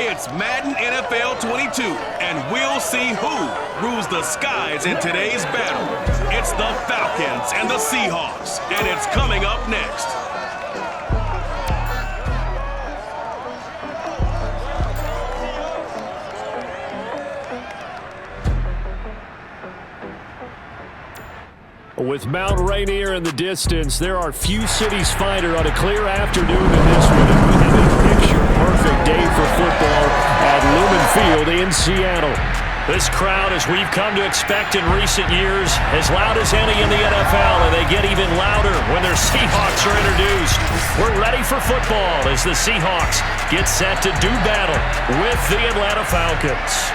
It's Madden NFL 22, and we'll see who rules the skies in today's battle. It's the Falcons and the Seahawks, and it's coming up next. With Mount Rainier in the distance, there are few cities finer on a clear afternoon than this one. And we have a picture-perfect day for football at Lumen Field in Seattle. This crowd, as we've come to expect in recent years, as loud as any in the NFL, and they get even louder when their Seahawks are introduced. We're ready for football as the Seahawks get set to do battle with the Atlanta Falcons.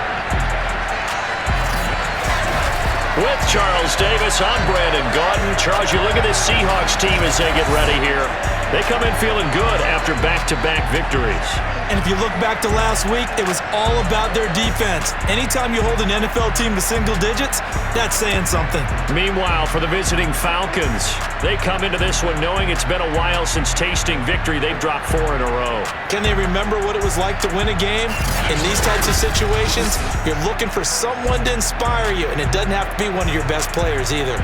With Charles Davis, I'm Brandon Gaudin. Charles, you look at this Seahawks team as they get ready here. They come in feeling good after back-to-back victories. And if you look back to last week, it was all about their defense. Anytime you hold an NFL team to single digits, that's saying something. Meanwhile, for the visiting Falcons, they come into this one knowing it's been a while since tasting victory. They've dropped 4 in a row. Can they remember what it was like to win a game? In these types of situations, you're looking for someone to inspire you, and it doesn't have to be one of your best players either.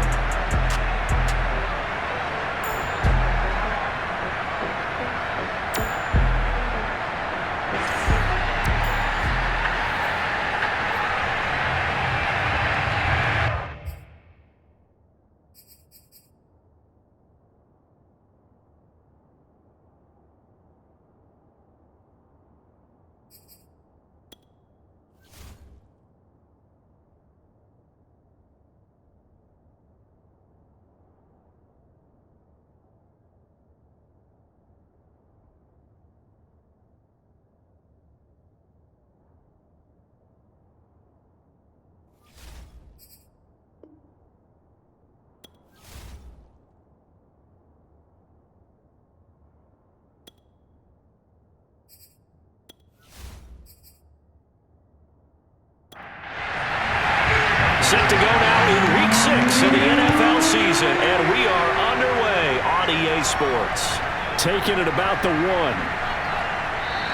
Set to go now in Week 6 of the NFL season, and we are underway on EA Sports. Taking it about the 1.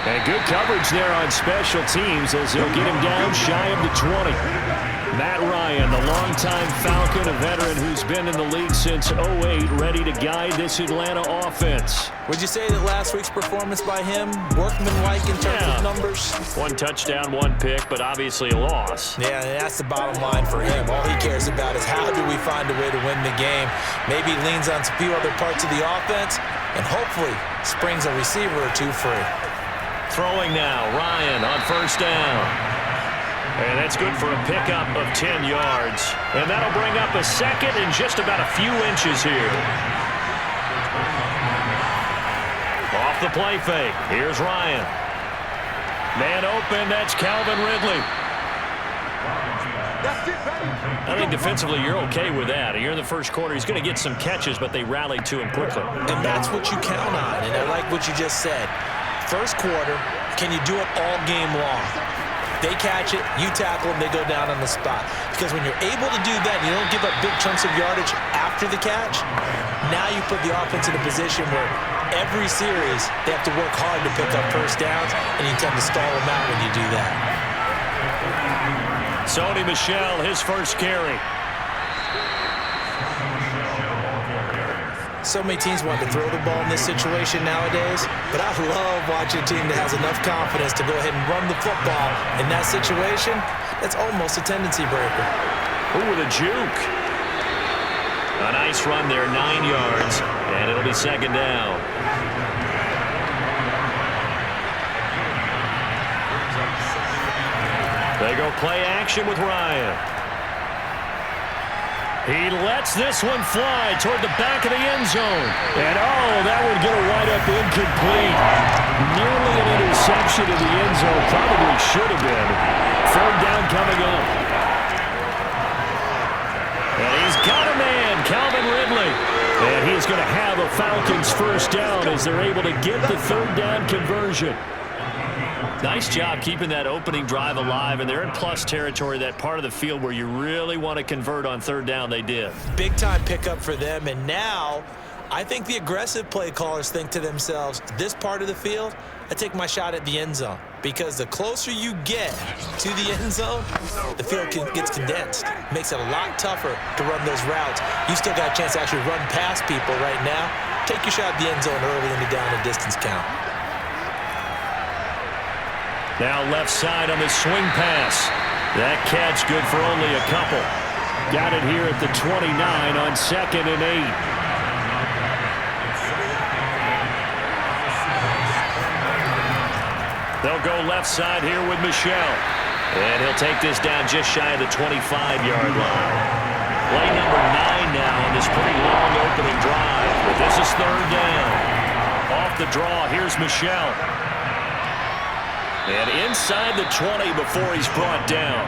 And good coverage there on special teams as they'll get him down shy of the 20. Matt Ryan, the longtime Falcon, a veteran who's been in the league since '08, ready to guide this Atlanta offense. Would you say that last week's performance by him, workmanlike in terms of numbers? 1 touchdown, 1 pick, but obviously a loss. Yeah, that's the bottom line for him. All he cares about is how do we find a way to win the game. Maybe leans on a few other parts of the offense, and hopefully springs a receiver or 2 free. Throwing now, Ryan on first down. And that's good for a pickup of 10 yards. And that'll bring up a second and just about a few inches here. Off the play fake. Here's Ryan. Man open, that's Calvin Ridley. I think defensively you're okay with that. You're in the first quarter. He's going to get some catches, but they rallied to him quickly. And that's what you count on. And I like what you just said. First quarter, can you do it all game long? They catch it, you tackle them, they go down on the spot. Because when you're able to do that, you don't give up big chunks of yardage after the catch, now you put the offense in a position where every series they have to work hard to pick up first downs, and you tend to stall them out when you do that. Sony Michel, his first carry. So many teams want to throw the ball in this situation nowadays, but I love watching a team that has enough confidence to go ahead and run the football. In that situation, that's almost a tendency breaker. Ooh, with a juke. A nice run there, 9 yards, and it'll be second down. They go play action with Ryan. He lets this one fly toward the back of the end zone. And, oh, that would get a wide-up incomplete. Nearly an interception in the end zone. Probably should have been. Third down coming up. And he's got a man, Calvin Ridley. And he's going to have a Falcons first down as they're able to get the third down conversion. Nice job keeping that opening drive alive, and they're in plus territory, that part of the field where you really want to convert on third down. They did. Big-time pickup for them, and now I I think the aggressive play callers think to themselves, this part of the field, I take my shot at the end zone. Because the closer you get to the end zone, the field gets condensed. Makes it a lot tougher to run those routes. You still got a chance to actually run past people right now. Take your shot at the end zone early in the down and distance count. Now left side on the swing pass. That catch good for only a couple. Got it here at the 29 on 2nd and 8. They'll go left side here with Michel. And he'll take this down just shy of the 25-yard line. Play number 9 now on this pretty long opening drive. But this is 3rd down. Off the draw, here's Michel. And inside the 20 before he's brought down.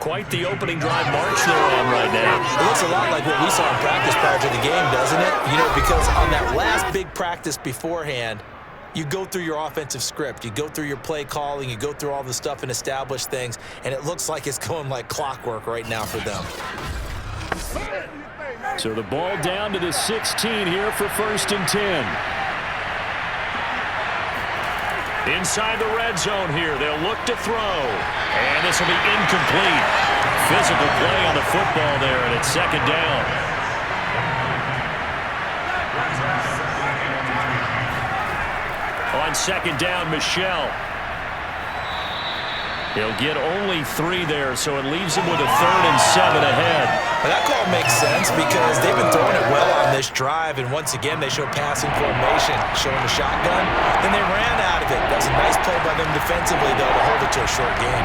Quite the opening drive march they're on right now. It looks a lot like what we saw in practice prior to the game, doesn't it? You know, because on that last big practice beforehand, you go through your offensive script. You go through your play calling. You go through all the stuff and establish things. And it looks like it's going like clockwork right now for them. So the ball down to the 16 here for 1st and 10. Inside the red zone here, they'll look to throw. And this will be incomplete. Physical play on the football there, and it's 2nd down. On 2nd down, Michel. He'll get only 3 there, so it leaves him with a 3rd and 7 ahead. Well, that call makes sense because they've been throwing it well on this drive, and once again, they show passing formation, showing the shotgun. Then they ran out of it. That was a nice play by them defensively, though, to hold it to a short gain.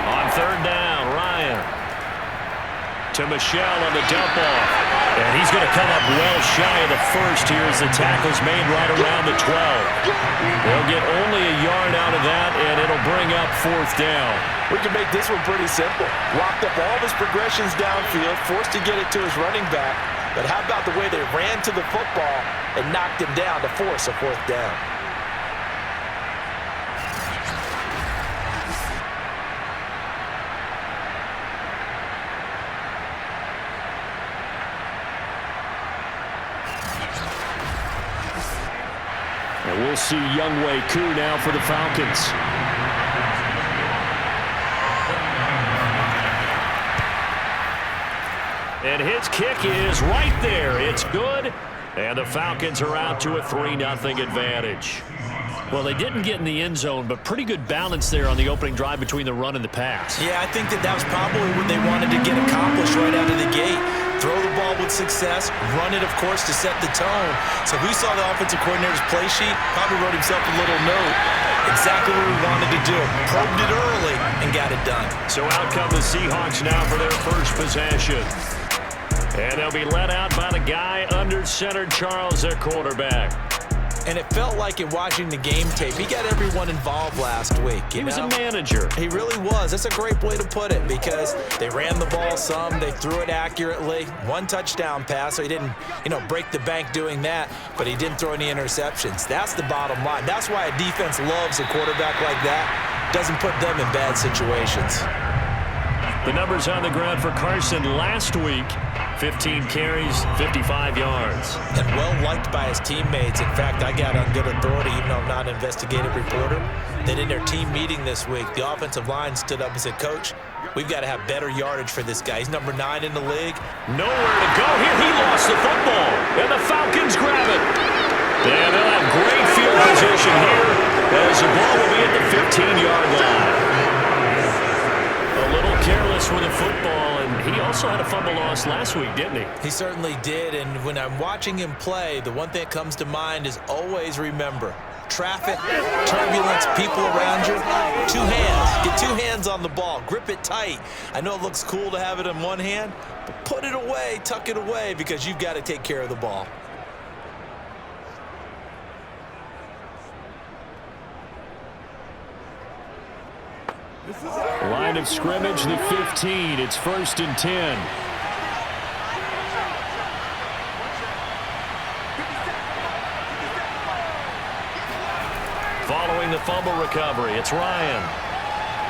On 3rd down, Ryan. To Michel on the dump-off. And he's going to come up well shy of the 1st here as the tackle's made right around the 12. They'll get only a yard out of that, and it'll bring up 4th down. We can make this one pretty simple. Locked up all of his progressions downfield, forced to get it to his running back. But how about the way they ran to the football and knocked him down to force a 4th down? And we'll see Younghoe Koo now for the Falcons. And his kick is right there. It's good. And the Falcons are out to a 3-0 advantage. Well, they didn't get in the end zone, but pretty good balance there on the opening drive between the run and the pass. Yeah, I think that was probably what they wanted to get accomplished right out of the gate. Throw the ball with success, run it, of course, to set the tone. So who saw the offensive coordinator's play sheet? Probably wrote himself a little note. Exactly what he wanted to do. Probed it early and got it done. So out come the Seahawks now for their first possession. And they'll be led out by the guy under center, Charles, their quarterback. And it felt like in watching the game tape, he got everyone involved last week. He was a manager. He really was. That's a great way to put it because they ran the ball some, they threw it accurately. 1 touchdown pass, so he didn't, break the bank doing that, but he didn't throw any interceptions. That's the bottom line. That's why a defense loves a quarterback like that. Doesn't put them in bad situations. The numbers on the ground for Carson last week. 15 carries, 55 yards. And well-liked by his teammates. In fact, I got on good authority, even though I'm not an investigative reporter, that in their team meeting this week, the offensive line stood up and said, Coach, we've got to have better yardage for this guy. He's number 9 in the league. Nowhere to go here. He lost the football, and the Falcons grab it. And they'll have great field position here as the ball will be at the 15-yard line. A little careless with the football, and he also had a fumble loss last week, didn't he? He certainly did, and when I'm watching him play, the one thing that comes to mind is always remember, traffic, turbulence, people around you, 2 hands. Get 2 hands on the ball. Grip it tight. I know it looks cool to have it in one hand, but put it away, tuck it away, because you've got to take care of the ball. Line of scrimmage, the 15. It's 1st and 10. Following the fumble recovery, it's Ryan.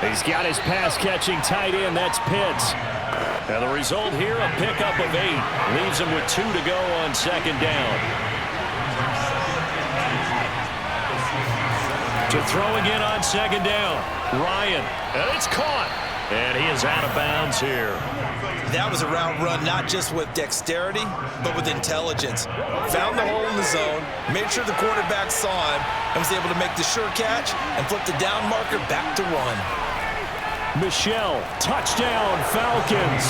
He's got his pass-catching tight end. That's Pitts. And the result here, a pickup of 8. Leaves him with 2 to go on second down. To throw again on second down. Ryan, and it's caught. And he is out of bounds here. That was a route run not just with dexterity, but with intelligence. Found the hole in the zone, made sure the quarterback saw him, and was able to make the sure catch and flip the down marker back to 1. Michelle, touchdown, Falcons.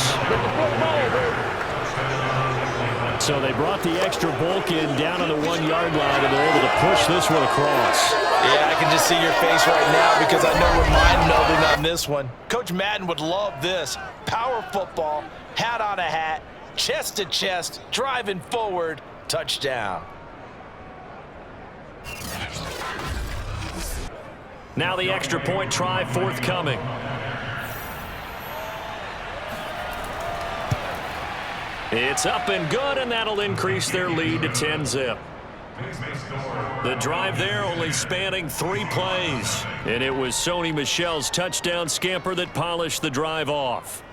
So they brought the extra bulk in down on the 1-yard line, and they're able to push this one across. Yeah, I can just see your face right now because I know we're mind-melding on this one. Coach Madden would love this. Power football, hat on a hat, chest to chest, driving forward, touchdown. Now the extra point try forthcoming. It's up and good, and that'll increase their lead to 10-zip. The drive there only spanning 3 plays, and it was Sony Michel's touchdown scamper that polished the drive off.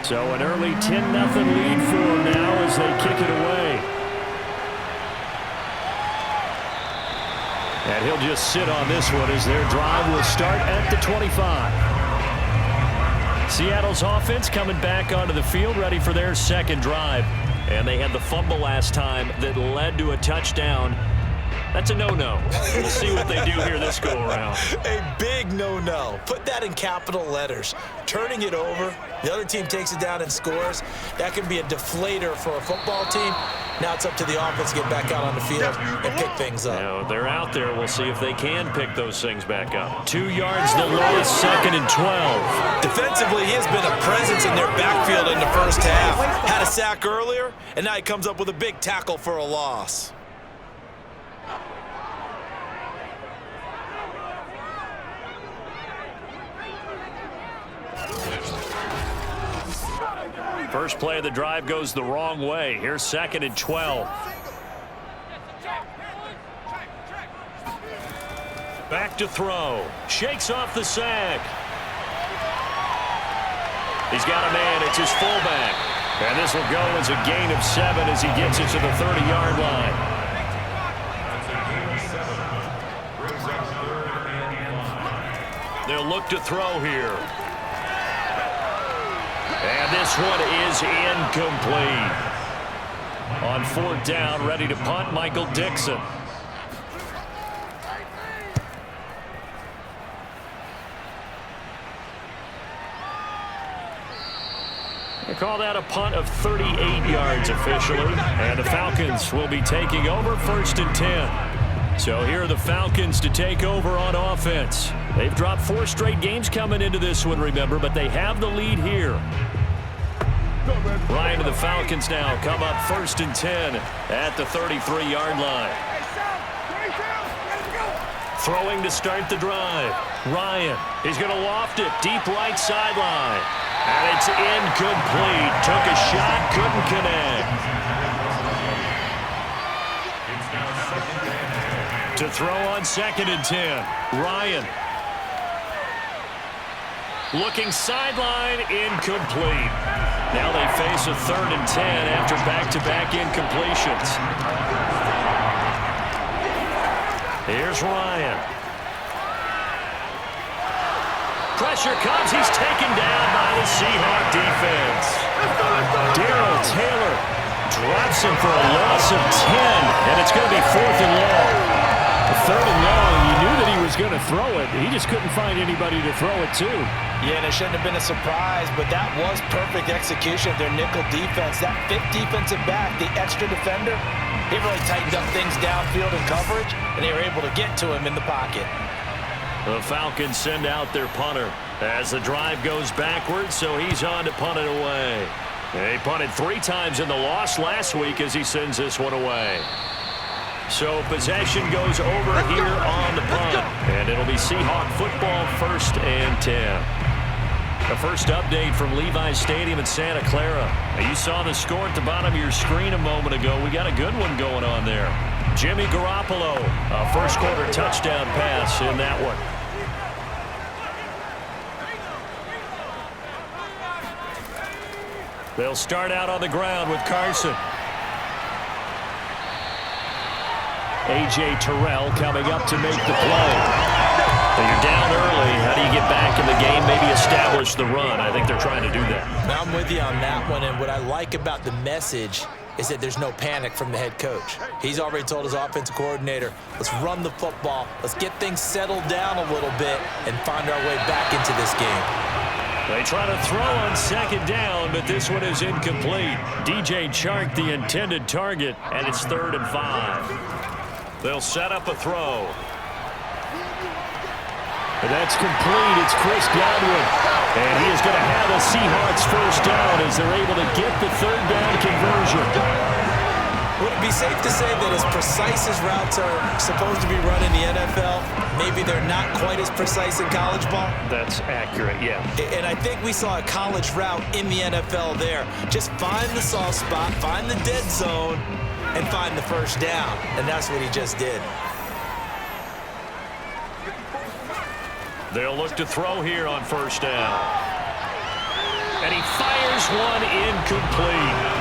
So an early 10-0 lead for them now as they kick it away. And he'll just sit on this one as their drive will start at the 25. Seattle's offense coming back onto the field, ready for their second drive. And they had the fumble last time that led to a touchdown. That's a no-no. We'll see what they do here this go-around. A big no-no. Put that in capital letters. Turning it over, the other team takes it down and scores. That can be a deflator for a football team. Now it's up to the offense to get back out on the field and pick things up. Now, they're out there. We'll see if they can pick those things back up. 2 yards the lowest, 2nd and 12. Defensively, he has been a presence in their backfield in the first half. Had a sack earlier, and now he comes up with a big tackle for a loss. First play of the drive goes the wrong way. Here's 2nd and 12. Back to throw. Shakes off the sack. He's got a man. It's his fullback. And this will go as a gain of 7 as he gets it to the 30-yard line. They'll look to throw here. And this one is incomplete. On 4th down, ready to punt, Michael Dixon. They call that a punt of 38 yards officially. And the Falcons will be taking over 1st and 10. So here are the Falcons to take over on offense. They've dropped 4 straight games coming into this one, remember, but they have the lead here. Ryan to the Falcons now come up 1st and 10 at the 33-yard line. Throwing to start the drive. Ryan, he's going to loft it deep right sideline. And it's incomplete. Took a shot, couldn't connect. To throw on 2nd and 10. Ryan. Looking sideline, incomplete. Now they face a 3rd and 10 after back-to-back incompletions. Here's Ryan. Pressure comes. He's taken down by the Seahawk defense. Darrell Taylor drops him for a loss of 10, and it's going to be 4th and long. 3rd and long, you knew that he was going to throw it. He just couldn't find anybody to throw it to. Yeah, and it shouldn't have been a surprise, but that was perfect execution of their nickel defense. That 5th defensive back, the extra defender, he really tightened up things downfield in coverage, and they were able to get to him in the pocket. The Falcons send out their punter as the drive goes backwards, so he's on to punt it away. They punted 3 times in the loss last week as he sends this one away. So possession goes over here on the punt, and it'll be Seahawk football 1st and 10. The first update from Levi's Stadium in Santa Clara. You saw the score at the bottom of your screen a moment ago. We got a good one going on there. Jimmy Garoppolo, a first quarter touchdown pass in that one. They'll start out on the ground with Carson. A.J. Terrell coming up to make the play. When you're down early, how do you get back in the game, maybe establish the run? I think they're trying to do that. I'm with you on that one, and what I like about the message is that there's no panic from the head coach. He's already told his offensive coordinator, let's run the football, let's get things settled down a little bit and find our way back into this game. They try to throw on second down, but this one is incomplete. DJ Chark, the intended target, and it's 3rd and 5. They'll set up a throw. And that's complete. It's Chris Godwin. And he is going to have a Seahawks first down as they're able to get the 3rd down conversion. Would it be safe to say that as precise as routes are supposed to be run in the NFL, maybe they're not quite as precise in college ball? That's accurate, yeah. And I think we saw a college route in the NFL there. Just find the soft spot, find the dead zone, and find the first down. And that's what he just did. They'll look to throw here on first down. And he fires one incomplete.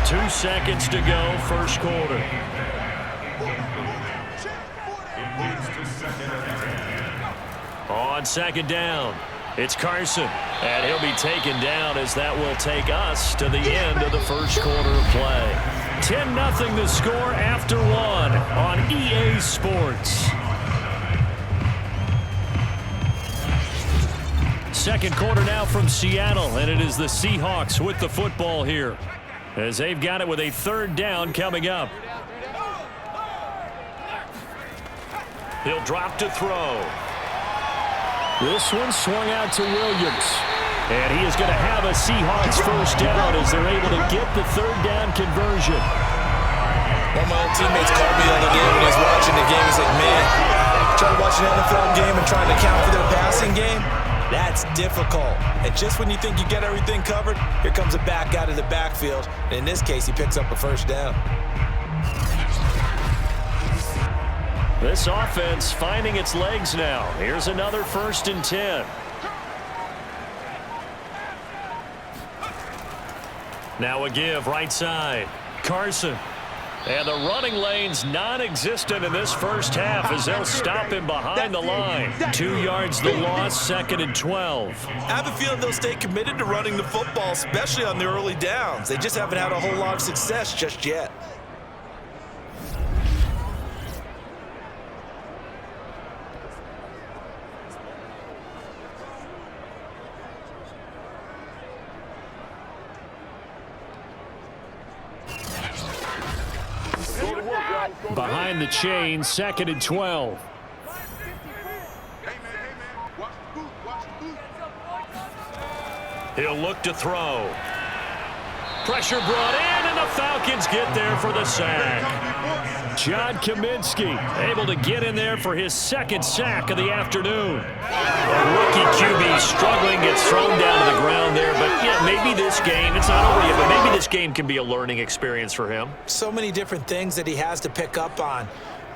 2 seconds to go, first quarter. On second down, it's Carson. And he'll be taken down as that will take us to the end of the first quarter of play. 10-0 the score after 1 on EA Sports. Second quarter now from Seattle, and it is the Seahawks with the football here as they've got it with a 3rd down coming up. He'll drop to throw. This one swung out to Williams. And he is going to have a Seahawks first down as they're able to get the 3rd down conversion. One of my old teammates called me the other day when he was watching the game. He's like, man, trying to watch an NFL game and trying to account for their passing game, that's difficult. And just when you think you get everything covered, here comes a back out of the backfield. And in this case, he picks up a first down. This offense finding its legs now. Here's another 1st and 10. Now a give right side. Carson. And the running lane's non-existent in this first half as they'll stop him behind the line. 2 yards the loss, 2nd and 12. I have a feeling they'll stay committed to running the football, especially on the early downs. They just haven't had a whole lot of success just yet. Behind the chain, 2nd and 12. He'll look to throw. Pressure brought in, and the Falcons get there for the sack. John Kaminsky able to get in there for his 2nd sack of the afternoon. A rookie QB struggling, gets thrown down to the ground there. But, yeah, maybe this game, it's not over yet, but maybe this game can be a learning experience for him. So many different things that he has to pick up on.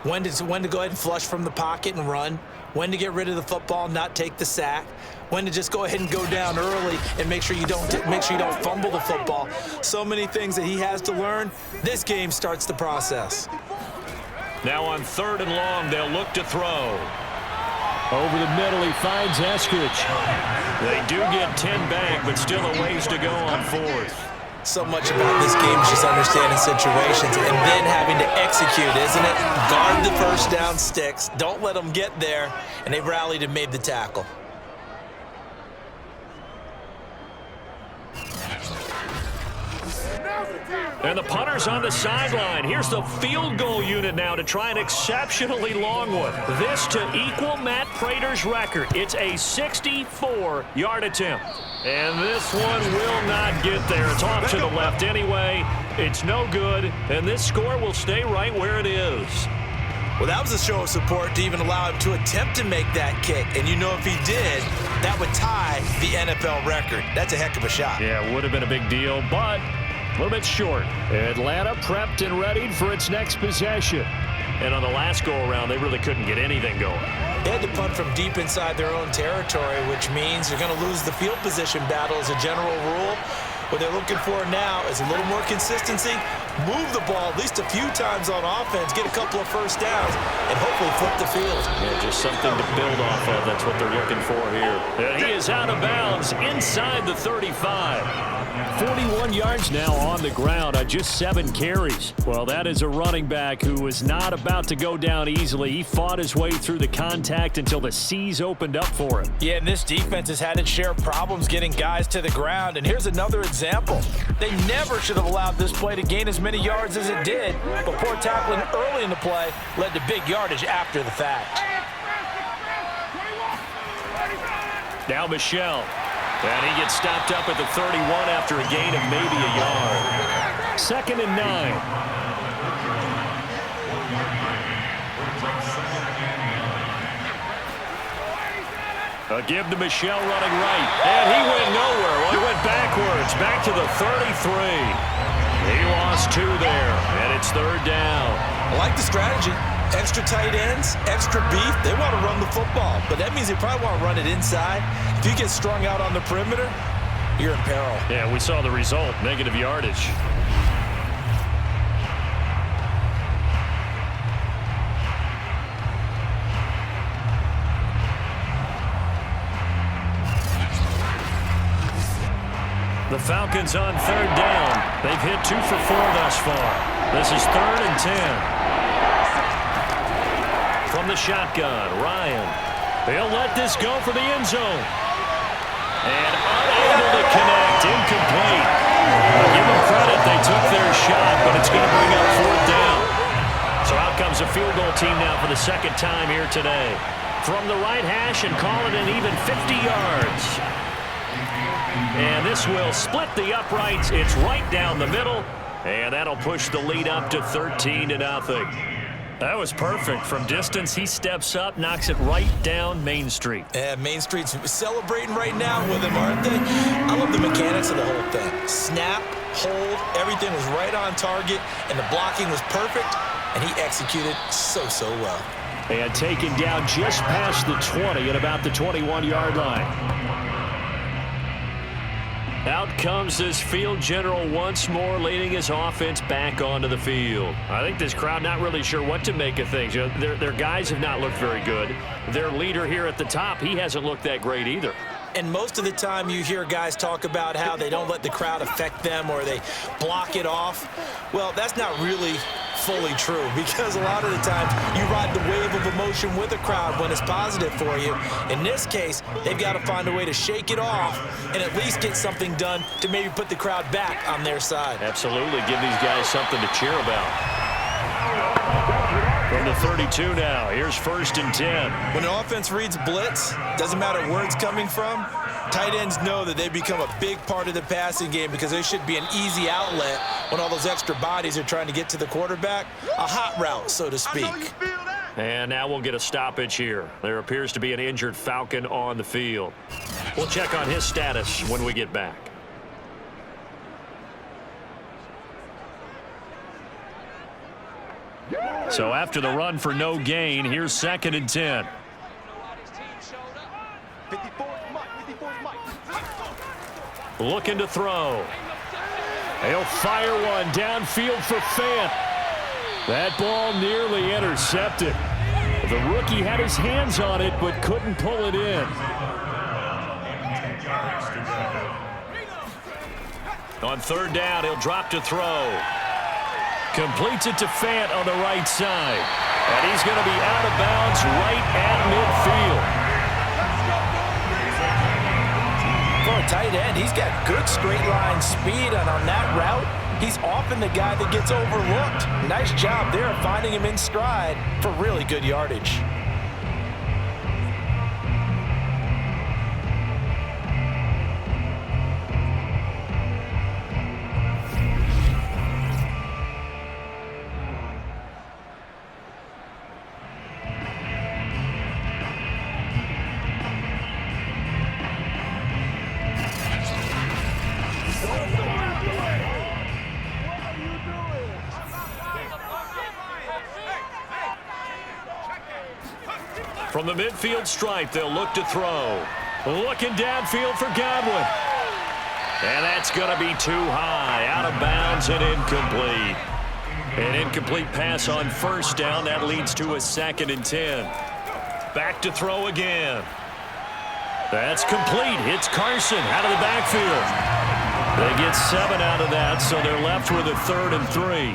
When to go ahead and flush from the pocket and run. When to get rid of the football, not take the sack. When to just go ahead and go down early and make sure you don't fumble the football. So many things that he has to learn. This game starts the process. Now on 3rd and long, they'll look to throw. Over the middle, he finds Eskridge. They do get 10 back, but still a ways to go on 4th. So much about this game is just understanding situations and then having to execute, isn't it? Guard the first down sticks. Don't let them get there. And they rallied and made the tackle. And the punter's on the sideline. Here's the field goal unit now to try an exceptionally long one. This to equal Matt Prater's record. It's a 64-yard attempt. And this one will not get there. It's off to the left anyway. It's no good. And this score will stay right where it is. Well, that was a show of support to even allow him to attempt to make that kick. And you know if he did, that would tie the NFL record. That's a heck of a shot. Yeah, it would have been a big deal, but a little bit short. Atlanta prepped and readied for its next possession. And on the last go-around, they really couldn't get anything going. They had to punt from deep inside their own territory, which means they're going to lose the field position battle as a general rule. What they're looking for now is a little more consistency, move the ball at least a few times on offense, get a couple of first downs, and hopefully flip the field. Yeah, just something to build off of. That's what they're looking for here. And he is out of bounds inside the 35. 41 yards now on the ground on just 7 carries. Well, that is a running back who was not about to go down easily. He fought his way through the contact until the seas opened up for him. Yeah, and this defense has had its share of problems getting guys to the ground. And here's another example. They never should have allowed this play to gain as many yards as it did. But poor tackling early in the play led to big yardage after the fact. Now Michelle. And he gets stopped up at the 31 after a gain of maybe a yard. 2nd and 9. A give to Michelle running right. And he went nowhere. Well, he went backwards. Back to the 33. He lost 2 there. And it's 3rd down. I like the strategy. Extra tight ends, extra beef. They want to run the football, but that means they probably want to run it inside. If you get strung out on the perimeter, you're in peril. Yeah, we saw the result, negative yardage. The Falcons on 3rd down. They've hit 2 for 4 thus far. This is 3rd and 10. From the shotgun, Ryan. They'll let this go for the end zone. And unable to connect, incomplete. I'll give them credit, they took their shot, but it's going to bring up 4th down. So out comes a field goal team now for the 2nd time here today. From the right hash and call it an even 50 yards. And this will split the uprights. It's right down the middle. And that'll push the lead up to 13-0. That was perfect. From distance, he steps up, knocks it right down Main Street. Yeah, Main Street's celebrating right now with him, aren't they? I love the mechanics of the whole thing. Snap, hold, everything was right on target, and the blocking was perfect, and he executed so well. And taken down just past the 20 at about the 21-yard line. Out comes this field general once more, leading his offense back onto the field. I think this crowd not really sure what to make of things. You know, their guys have not looked very good. Their leader here at the top, he hasn't looked that great either. And most of the time you hear guys talk about how they don't let the crowd affect them or they block it off. Well, that's not really fully true, because a lot of the times you ride the wave of emotion with a crowd when it's positive for you. In this case, they've got to find a way to shake it off and at least get something done to maybe put the crowd back on their side. Absolutely. Give these guys something to cheer about. From the 32 now, here's 1st and 10. When an offense reads blitz, doesn't matter where it's coming from, tight ends know that they become a big part of the passing game because there should be an easy outlet when all those extra bodies are trying to get to the quarterback. A hot route, so to speak. And now we'll get a stoppage here. There appears to be an injured Falcon on the field. We'll check on his status when we get back. So after the run for no gain, here's 2nd and 10. Looking to throw. He'll fire one downfield for Fant. That ball nearly intercepted. The rookie had his hands on it but couldn't pull it in. On 3rd down, he'll drop to throw. Completes it to Fant on the right side. And he's going to be out of bounds right at midfield. For a tight end, he's got good straight line speed, and on that route, he's often the guy that gets overlooked. Nice job there of finding him in stride for really good yardage. From the midfield stripe, they'll look to throw. Looking downfield for Godwin. And that's going to be too high, out of bounds and incomplete. An incomplete pass on first down. That leads to a 2nd and 10. Back to throw again. That's complete. It's Carson out of the backfield. They get 7 out of that, so they're left with a 3rd and 3.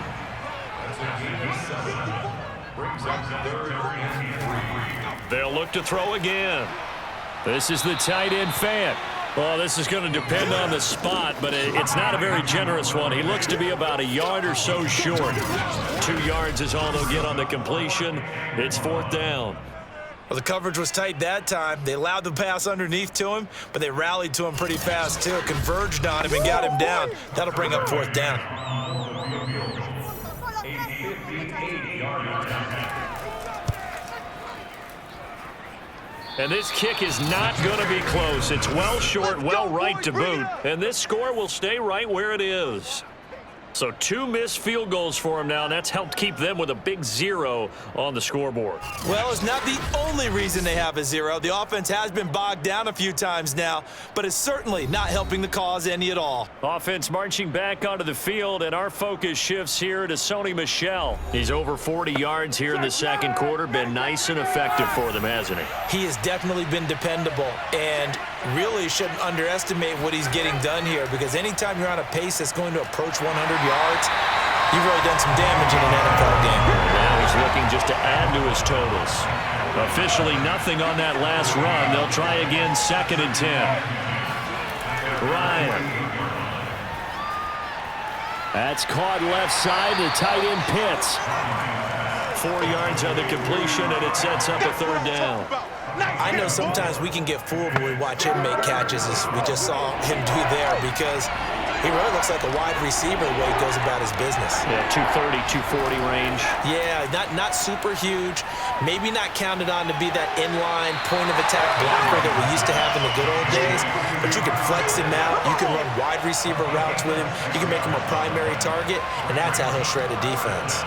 They'll look to throw again. This is the tight end, Fant. Well, this is going to depend on the spot, but it's not a very generous one. He looks to be about a yard or so short. 2 yards is all they'll get on the completion. It's 4th down. Well, the coverage was tight that time. They allowed the pass underneath to him, but they rallied to him pretty fast, too. Converged on him and got him down. That'll bring up 4th down. And this kick is not going to be close. It's well short, well right to boot. And this score will stay right where it is. So 2 missed field goals for him now, and that's helped keep them with a big 0 on the scoreboard. Well, it's not the only reason they have a 0. The offense has been bogged down a few times now, but it's certainly not helping the cause any at all. Offense marching back onto the field, and our focus shifts here to Sony Michel. He's over 40 yards here in the 2nd quarter. Been nice and effective for them, hasn't he? He has definitely been dependable, and really shouldn't underestimate what he's getting done here, because anytime you're on a pace that's going to approach 100 yards, you've really done some damage in an NFL game. Now he's looking just to add to his totals. Officially nothing on that last run. They'll try again, 2nd and 10. Ryan. That's caught left side. The tight end Pitts. 4 yards on the completion, and it sets up a 3rd down. I know sometimes we can get fooled when we watch him make catches, as we just saw him do there, because he really looks like a wide receiver the way he goes about his business. Yeah, 230, 240 range. Yeah, not super huge. Maybe not counted on to be that inline point-of-attack blocker that we used to have in the good old days, but you can flex him out. You can run wide receiver routes with him. You can make him a primary target, and that's how he'll shred a defense.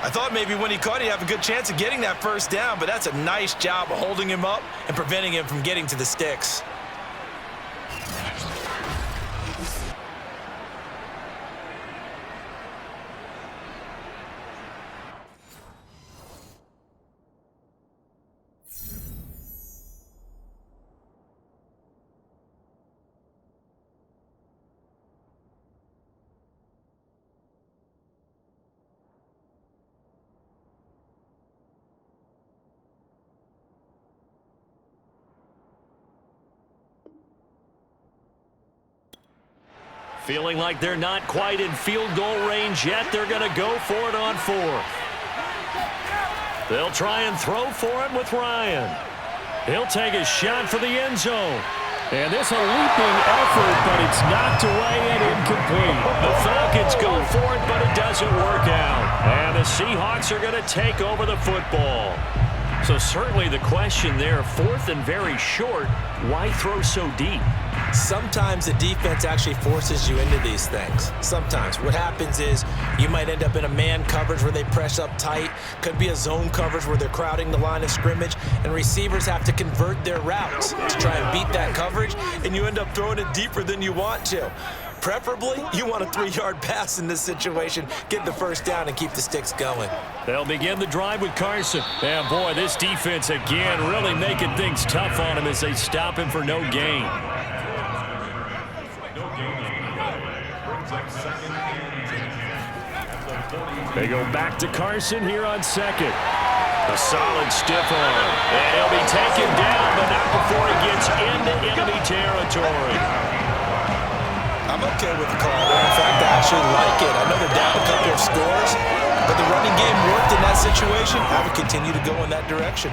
I thought maybe when he caught, he'd have a good chance of getting that 1st down, but that's a nice job of holding him up and preventing him from getting to the sticks. Feeling like they're not quite in field goal range yet. They're going to go for it on 4th. They'll try and throw for it with Ryan. He'll take a shot for the end zone. And this a leaping effort, but it's knocked away and incomplete. The Falcons go for it, but it doesn't work out. And the Seahawks are going to take over the football. So certainly the question there, 4th and very short, why throw so deep? Sometimes the defense actually forces you into these things. Sometimes. What happens is you might end up in a man coverage where they press up tight. Could be a zone coverage where they're crowding the line of scrimmage, and receivers have to convert their routes to try and beat that coverage, and you end up throwing it deeper than you want to. Preferably, you want a 3-yard pass in this situation, get the 1st down and keep the sticks going. They'll begin the drive with Carson. And boy, this defense again really making things tough on him as they stop him for no gain. They go back to Carson here on 2nd. A solid stiff arm. And he'll be taken down, but not before he gets into enemy territory. I'm okay with the call there. In fact, I actually like it. I know they're down a couple of scores, but the running game worked in that situation. I would continue to go in that direction.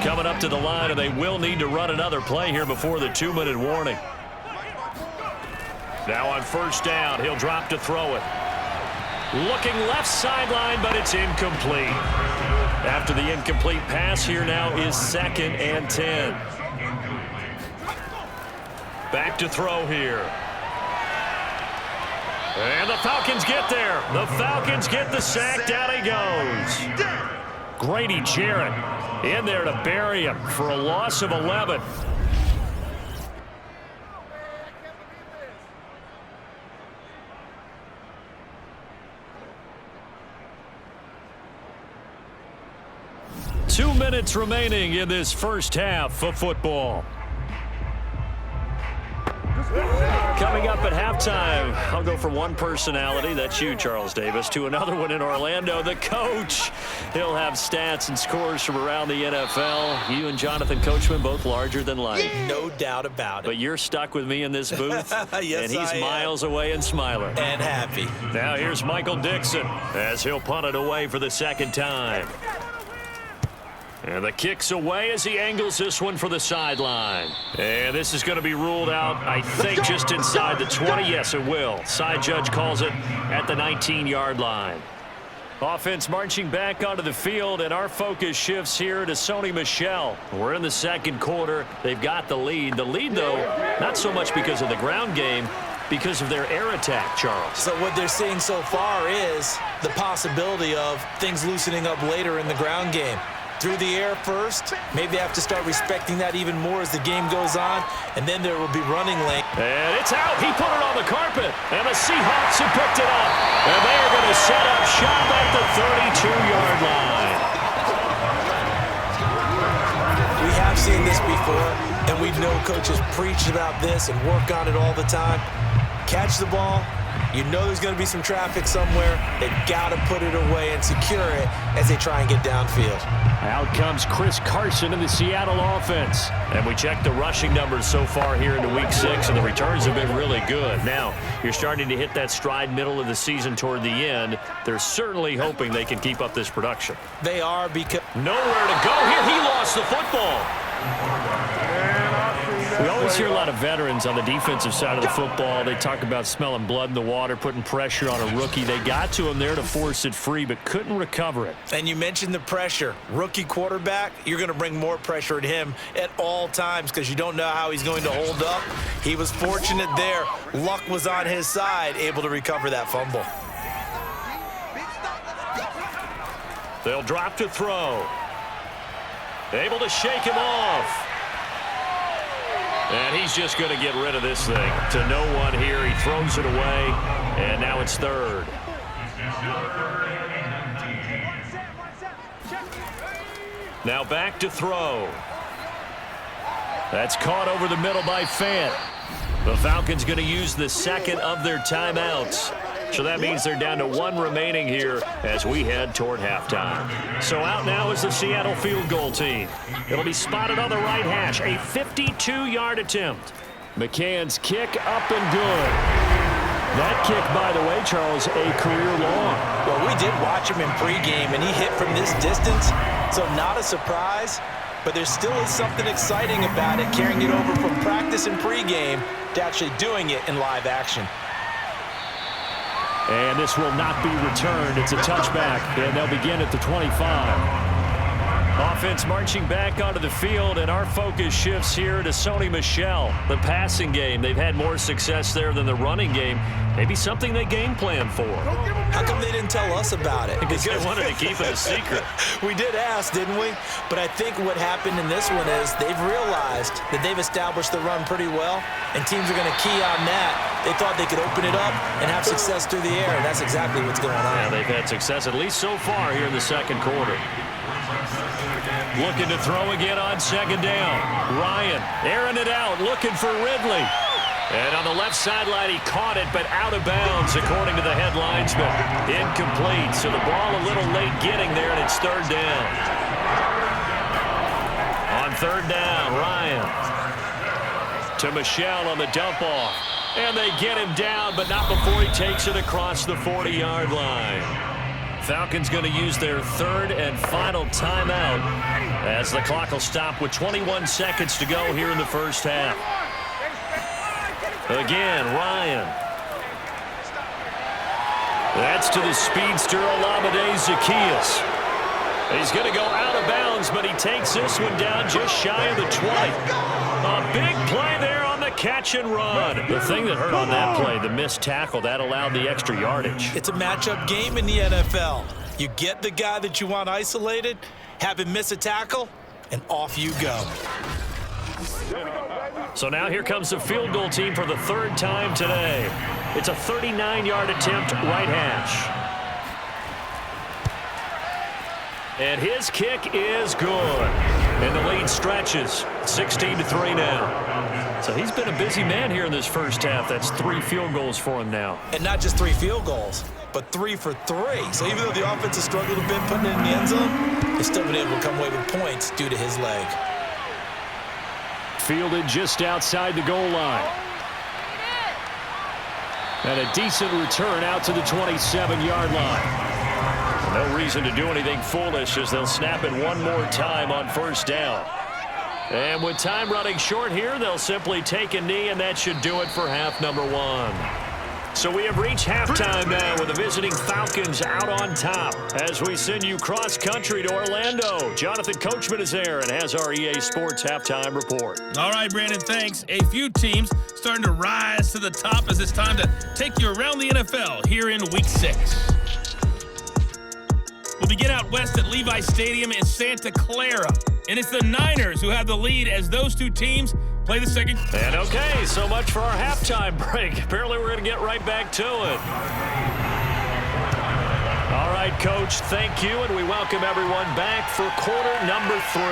Coming up to the line, and they will need to run another play here before the 2-minute warning. Now on 1st down, he'll drop to throw it. Looking left sideline, but it's incomplete. After the incomplete pass, here now is 2nd and 10. Back to throw here. And the Falcons get there. The Falcons get the sack. Down he goes. Grady Jarrett in there to bury him for a loss of 11. Two minutes remaining in this first half of football. Coming up at halftime, I'll go from one personality, that's you, Charles Davis, to another one in Orlando, the coach. He'll have stats and scores from around the NFL. You and Jonathan Coachman, both larger than life. No doubt about it. But you're stuck with me in this booth, yes, and he's miles away and smiling. And happy. Now here's Michael Dixon as he'll punt it away for the second time. And the kick's away as he angles this one for the sideline. And this is going to be ruled out, I think, just inside the 20. Yes, it will. Side judge calls it at the 19-yard line. Offense marching back onto the field, and our focus shifts here to Sony Michel. We're in the second quarter. They've got the lead. The lead, though, not so much because of the ground game, because of their air attack, Charles. So what they're seeing so far is the possibility of things loosening up later in the ground game. Through the air first. Maybe they have to start respecting that even more as the game goes on. And then there will be running lane. And it's out. He put it on the carpet. And the Seahawks have picked it up. And they are going to set up shop at the 32-yard line. We have seen this before. And we know coaches preach about this and work on it all the time. Catch the ball. You know there's going to be some traffic somewhere. They've got to put it away and secure it as they try and get downfield. Out comes Chris Carson in the Seattle offense. And we check the rushing numbers so far here into Week 6, and the returns have been really good. Now, you're starting to hit that stride middle of the season toward the end. They're certainly hoping they can keep up this production. They are, because nowhere to go here. He lost the football. We always hear a lot of veterans on the defensive side of the football. They talk about smelling blood in the water, putting pressure on a rookie. They got to him there to force it free, but couldn't recover it. And you mentioned the pressure. Rookie quarterback, you're going to bring more pressure at him at all times because you don't know how he's going to hold up. He was fortunate there. Luck was on his side, able to recover that fumble. They'll drop to throw. Able to shake him off. And he's just going to get rid of this thing to no one here. He throws it away, and now it's third. Now back to throw. That's caught over the middle by Fant. The Falcons going to use the second of their timeouts. So that means they're down to one remaining here as we head toward halftime. So out now is the Seattle field goal team. It'll be spotted on the right hash, a 52-yard attempt. McCann's kick up and good. That kick, by the way, Charles, a career long. Well, we did watch him in pregame, and he hit from this distance, so not a surprise. But there still is something exciting about it, carrying it over from practice and pregame to actually doing it in live action. And this will not be returned. It's a touchback, and they'll begin at the 25. Offense marching back onto the field, and our focus shifts here to Sony Michel. The passing game, they've had more success there than the running game. Maybe something they game plan for. How come they didn't tell us about it? Because they wanted to keep it a secret. We did ask, didn't we? But I think what happened in this one is they've realized that they've established the run pretty well, and teams are going to key on that. They thought they could open it up and have success through the air, and that's exactly what's going on. Yeah, they've had success, at least so far here in the second quarter. Looking to throw again on second down. Ryan airing it out, looking for Ridley. And on the left sideline, he caught it, but out of bounds, according to the head linesman. Incomplete, so the ball a little late getting there, and it's third down. On third down, Ryan to Michel on the dump-off. And they get him down, but not before he takes it across the 40-yard line. Falcons going to use their third and final timeout as the clock will stop with 21 seconds to go here in the first half. Again, Ryan. That's to the speedster, Olamide Zaccheaus. He's going to go out of bounds, but he takes this one down just shy of the 20. A big play there on the catch and run. The thing that hurt on that play, the missed tackle, that allowed the extra yardage. It's a matchup game in the NFL. You get the guy that you want isolated, have him miss a tackle, and off you go. So now here comes the field goal team for the third time today. It's a 39-yard attempt, right hash. And his kick is good. And the lead stretches. 16-3 now. So he's been a busy man here in this first half. That's 3 field goals for him now. And not just 3 field goals, but 3 for 3. So even though the offense has struggled a bit putting it in the end zone, they've still been able to come away with points due to his leg. Fielded just outside the goal line. And a decent return out to the 27-yard line. No reason to do anything foolish as they'll snap it one more time on first down. And with time running short here, they'll simply take a knee, and that should do it for half number 1. So we have reached halftime now with the visiting Falcons out on top as we send you cross-country to Orlando. Jonathan Coachman is there and has our EA Sports halftime report. All right, Brandon, thanks. A few teams starting to rise to the top as it's time to take you around the NFL here in Week 6. We'll begin out west at Levi Stadium in Santa Clara. And it's the Niners who have the lead as those two teams play the second. And okay, so much for our halftime break. Apparently we're going to get right back to it. All right, Coach, thank you, and we welcome everyone back for quarter number 3.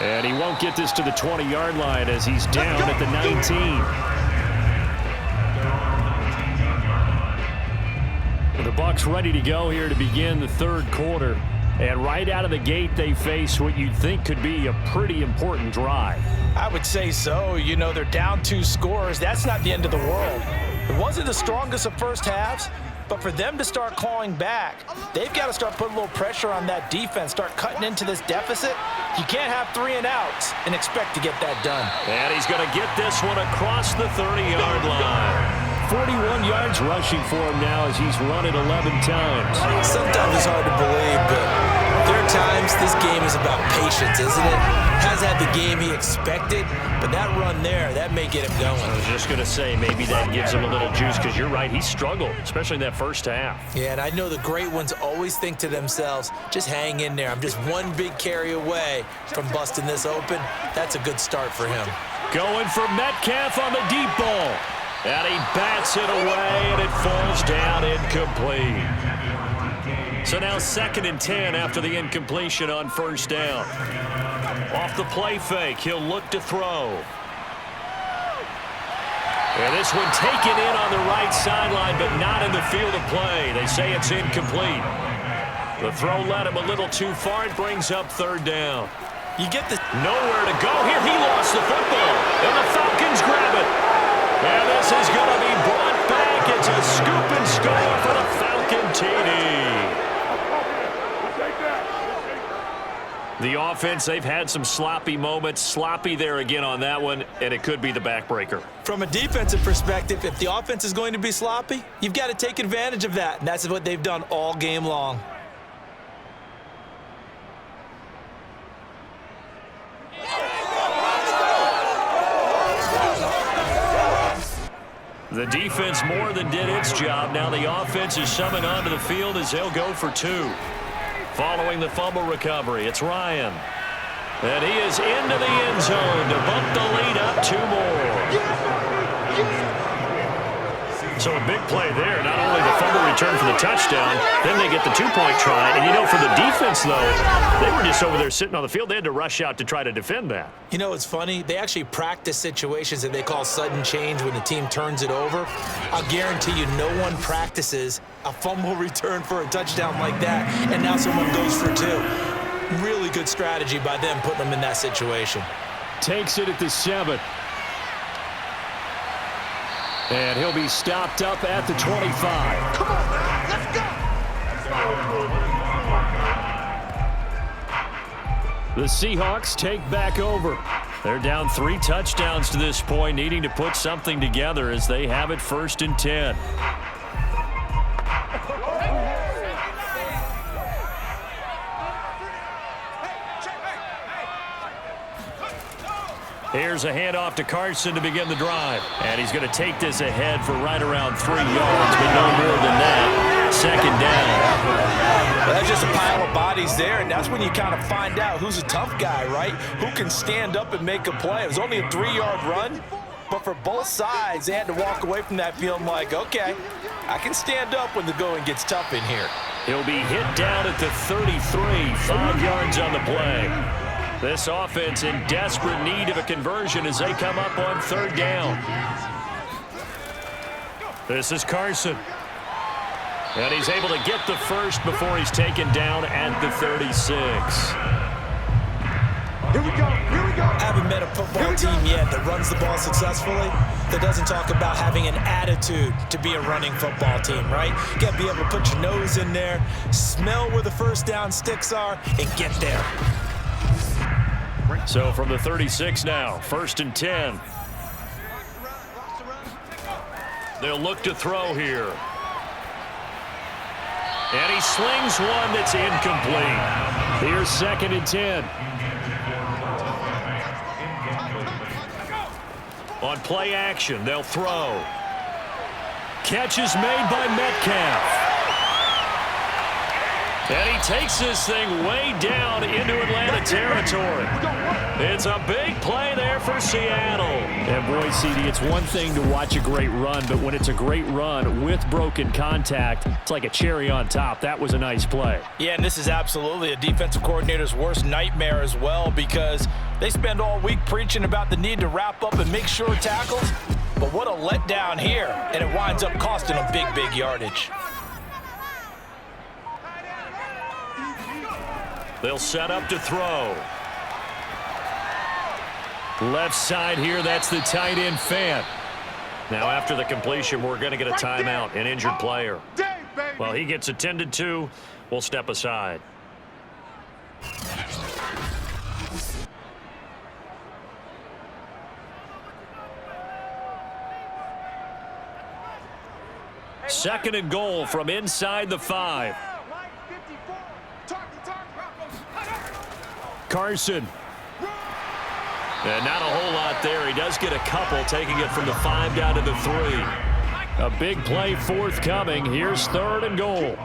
And he won't get this to the 20-yard line as he's down at the 19. The Bucs ready to go here to begin the third quarter. And right out of the gate, they face what you'd think could be a pretty important drive. I would say so. You know, they're down 2 scores. That's not the end of the world. It wasn't the strongest of first halves, but for them to start clawing back, they've got to start putting a little pressure on that defense, start cutting into this deficit. You can't have 3 and outs and expect to get that done. And he's going to get this one across the 30-yard line. 41 yards rushing for him now as he's run it 11 times. Sometimes it's hard to believe, but there are times this game is about patience, isn't it? Has had the game he expected, but that run there, that may get him going. I was just going to say, maybe that gives him a little juice because you're right, he struggled, especially in that first half. Yeah, and I know the great ones always think to themselves, just hang in there. I'm just one big carry away from busting this open. That's a good start for him. Going for Metcalf on the deep ball. And he bats it away, and it falls down incomplete. So now 2nd and 10 after the incompletion on first down. Off the play fake, he'll look to throw. And this one taken in on the right sideline, but not in the field of play. They say it's incomplete. The throw led him a little too far. It brings up 3rd down. You get the nowhere to go here. He lost the football, and the Falcons grab it. And this is going to be brought back. It's a scoop and score for the Falcon TD. The offense, they've had some sloppy moments. Sloppy there again on that one, and it could be the backbreaker. From a defensive perspective, if the offense is going to be sloppy, you've got to take advantage of that, and that's what they've done all game long. The defense more than did its job. Now the offense is summoned onto the field as they'll go for 2. Following the fumble recovery, it's Ryan. And he is into the end zone to bump the lead up 2 more. So a big play there. Not only the fumble return for the touchdown, then they get the 2-point try. And, you know, for the defense, though, they were just over there sitting on the field. They had to rush out to try to defend that. You know, it's funny. They actually practice situations that they call sudden change when the team turns it over. I'll guarantee you no one practices a fumble return for a touchdown like that, and now someone goes for 2. Really good strategy by them putting them in that situation. Takes it at the 7. And he'll be stopped up at the 25. Come on, man. Let's go. The Seahawks take back over. They're down 3 touchdowns to this point, needing to put something together as they have it 1st and 10. Here's a handoff to Carson to begin the drive. And he's going to take this ahead for right around 3 yards, but no more than that. Second down. Well, that's just a pile of bodies there, and that's when you kind of find out who's a tough guy, right? Who can stand up and make a play. It was only a 3-yard run, but for both sides, they had to walk away from that field like, okay, I can stand up when the going gets tough in here. He'll be hit down at the 33, 5 yards on the play. This offense in desperate need of a conversion as they come up on 3rd down. This is Carson. And he's able to get the first before he's taken down at the 36. Here we go. I haven't met a football team yet that runs the ball successfully that doesn't talk about having an attitude to be a running football team, right? You got to be able to put your nose in there, smell where the first down sticks are, and get there. So from the 36 now, 1st and 10. They'll look to throw here. And he slings one that's incomplete. Here's 2nd and 10. On play action, they'll throw. Catch is made by Metcalf. And he takes this thing way down into Atlanta territory. It's a big play there for Seattle. And boy, CD, it's one thing to watch a great run, but when it's a great run with broken contact, it's like a cherry on top. That was a nice play. Yeah, and this is absolutely a defensive coordinator's worst nightmare as well, because they spend all week preaching about the need to wrap up and make sure tackles. But what a letdown here, and it winds up costing them big yardage. They'll set up to throw. Left side here, that's the tight end Fant. Now after the completion, we're going to get a timeout, an injured player. Well, he gets attended to. We'll step aside. Second and goal from inside the 5. Carson. And not a whole lot there. He does get a couple, taking it from the 5 down to the 3. A big play forthcoming. Here's 3rd and goal.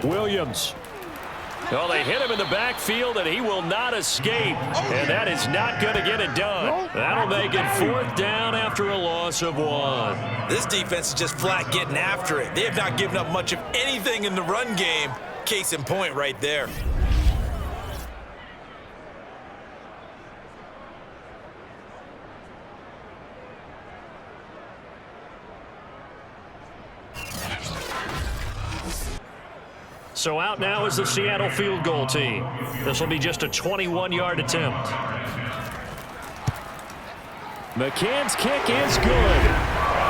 Williams. Well, they hit him in the backfield, and he will not escape. And that is not going to get it done. That'll make it 4th down after a loss of 1. This defense is just flat getting after it. They have not given up much of anything in the run game. Case in point right there. So out now is the Seattle field goal team. This will be just a 21-yard attempt. McCann's kick is good.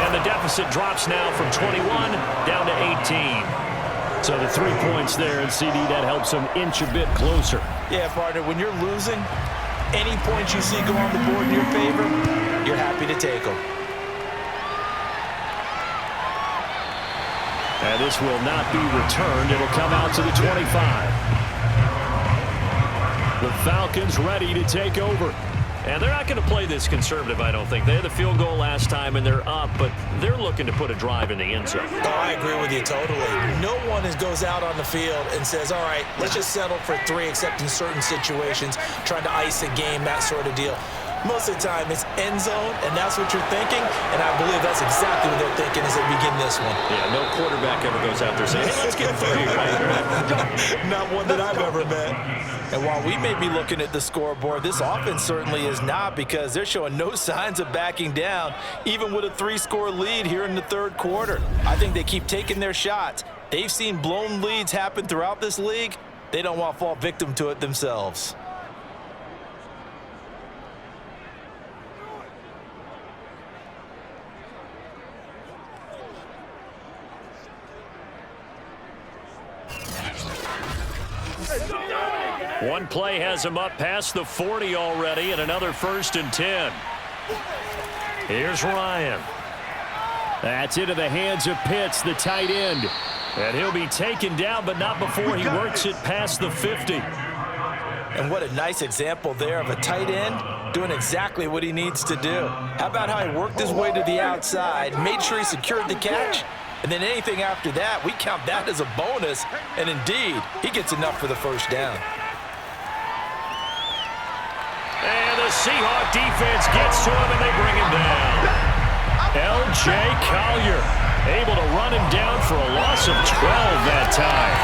And the deficit drops now from 21 down to 18. So the 3 points there, and CD, that helps them inch a bit closer. Yeah, partner, when you're losing, any points you see go on the board in your favor, you're happy to take them. And this will not be returned. It'll come out to the 25. The Falcons ready to take over. And they're not going to play this conservative, I don't think. They had the field goal last time, and they're up, but they're looking to put a drive in the end zone. Oh, I agree with you totally. No one goes out on the field and says, all right, let's just settle for 3, except in certain situations, trying to ice a game, that sort of deal. Most of the time, it's end zone, and that's what you're thinking, and I believe that's exactly what they're thinking as they begin this one. Yeah, no quarterback ever goes out there saying, hey, let's get 3, right? Not one that I've ever met. And while we may be looking at the scoreboard, this offense certainly is not, because they're showing no signs of backing down, even with a 3-score lead here in the 3rd quarter. I think they keep taking their shots. They've seen blown leads happen throughout this league. They don't want to fall victim to it themselves. One play has him up past the 40 already, and another 1st and 10. Here's Ryan. That's into the hands of Pitts, the tight end. And he'll be taken down, but not before he works it past the 50. And what a nice example there of a tight end doing exactly what he needs to do. How about how he worked his way to the outside, made sure he secured the catch, and then anything after that, we count that as a bonus. And indeed, he gets enough for the first down. And the Seahawk defense gets to him, and they bring him down. L.J. Collier able to run him down for a loss of 12 that time.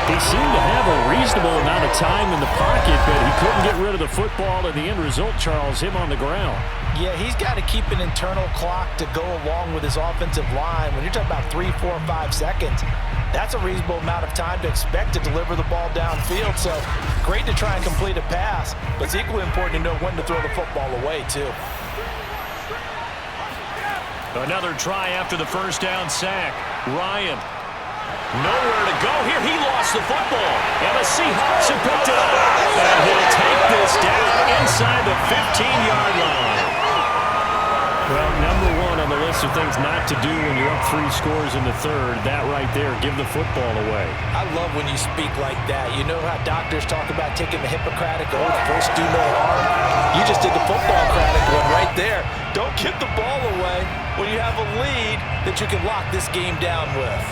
He seemed to have a reasonable amount of time in the pocket, but he couldn't get rid of the football, and the end result, Charles, him on the ground. Yeah, he's got to keep an internal clock to go along with his offensive line. When you're talking about 3, 4, 5 seconds, that's a reasonable amount of time to expect to deliver the ball downfield. So great to try and complete a pass, but it's equally important to know when to throw the football away, too. Another try after the first down sack. Ryan. Nowhere to go here. He lost the football. And the Seahawks have picked it up. And he'll take this down inside the 15-yard line. Well, number one on the list of things not to do when you're up 3 scores in the third, that right there, give the football away. I love when you speak like that. You know how doctors talk about taking the Hippocratic oath, first do no harm? You just did the football-cratic one right there. Don't give the ball away when you have a lead that you can lock this game down with.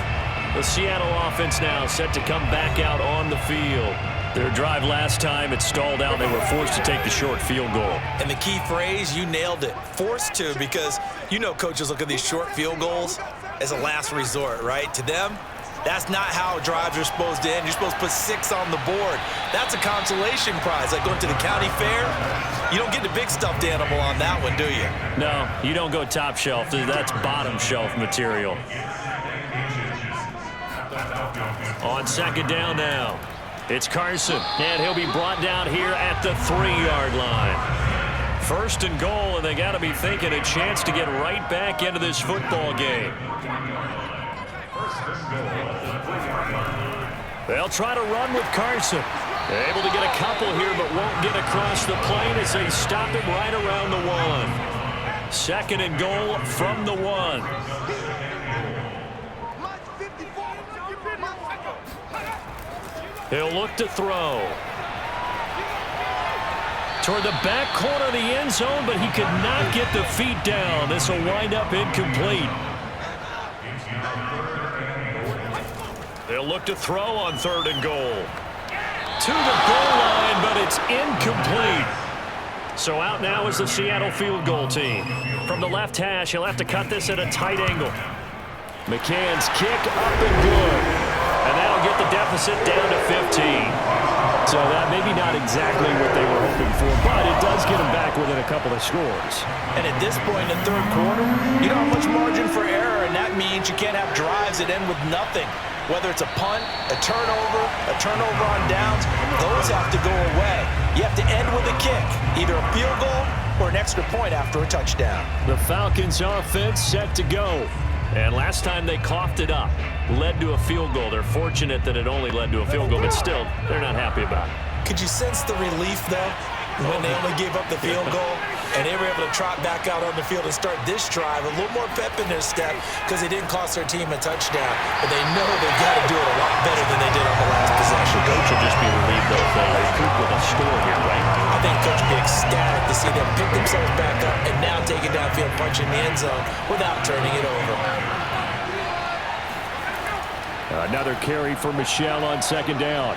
The Seattle offense now set to come back out on the field. Their drive last time, it stalled out. They were forced to take the short field goal. And the key phrase, you nailed it, forced to, because you know coaches look at these short field goals as a last resort, right? To them, that's not how drives are supposed to end. You're supposed to put 6 on the board. That's a consolation prize, like going to the county fair. You don't get the big stuffed animal on that one, do you? No, you don't go top shelf. That's bottom shelf material. On second down now, it's Carson, and he'll be brought down here at the 3-yard line. First and goal, and they got to be thinking a chance to get right back into this football game. They'll try to run with Carson. Able to get a couple here, but won't get across the plane as they stop him right around the 1. Second and goal from the 1. He'll look to throw. Toward the back corner of the end zone, but he could not get the feet down. This will wind up incomplete. They'll look to throw on 3rd and goal. To the goal line, but it's incomplete. So out now is the Seattle field goal team. From the left hash, he'll have to cut this at a tight angle. McCann's kick up and good. And that'll get the deficit down to 15. So that maybe not exactly what they were hoping for, but it does get them back within a couple of scores. And at this point in the 3rd quarter, you don't have much margin for error, and that means you can't have drives that end with nothing. Whether it's a punt, a turnover on downs, those have to go away. You have to end with a kick, either a field goal or an extra point after a touchdown. The Falcons offense set to go. And last time they coughed it up, led to a field goal. They're fortunate that it only led to a field goal, but still, they're not happy about it. Could you sense the relief, though, when they only gave up the field goal and they were able to trot back out on the field and start this drive, a little more pep in their step because they didn't cost their team a touchdown, but they know they've got to do it a lot better than they did on the last possession. Coach will just be relieved, though, if they recoup with a score here, right? I think Coach will be ecstatic to see them pick themselves back up and now take it downfield, punch in the end zone without turning it over. Another carry for Michel on second down.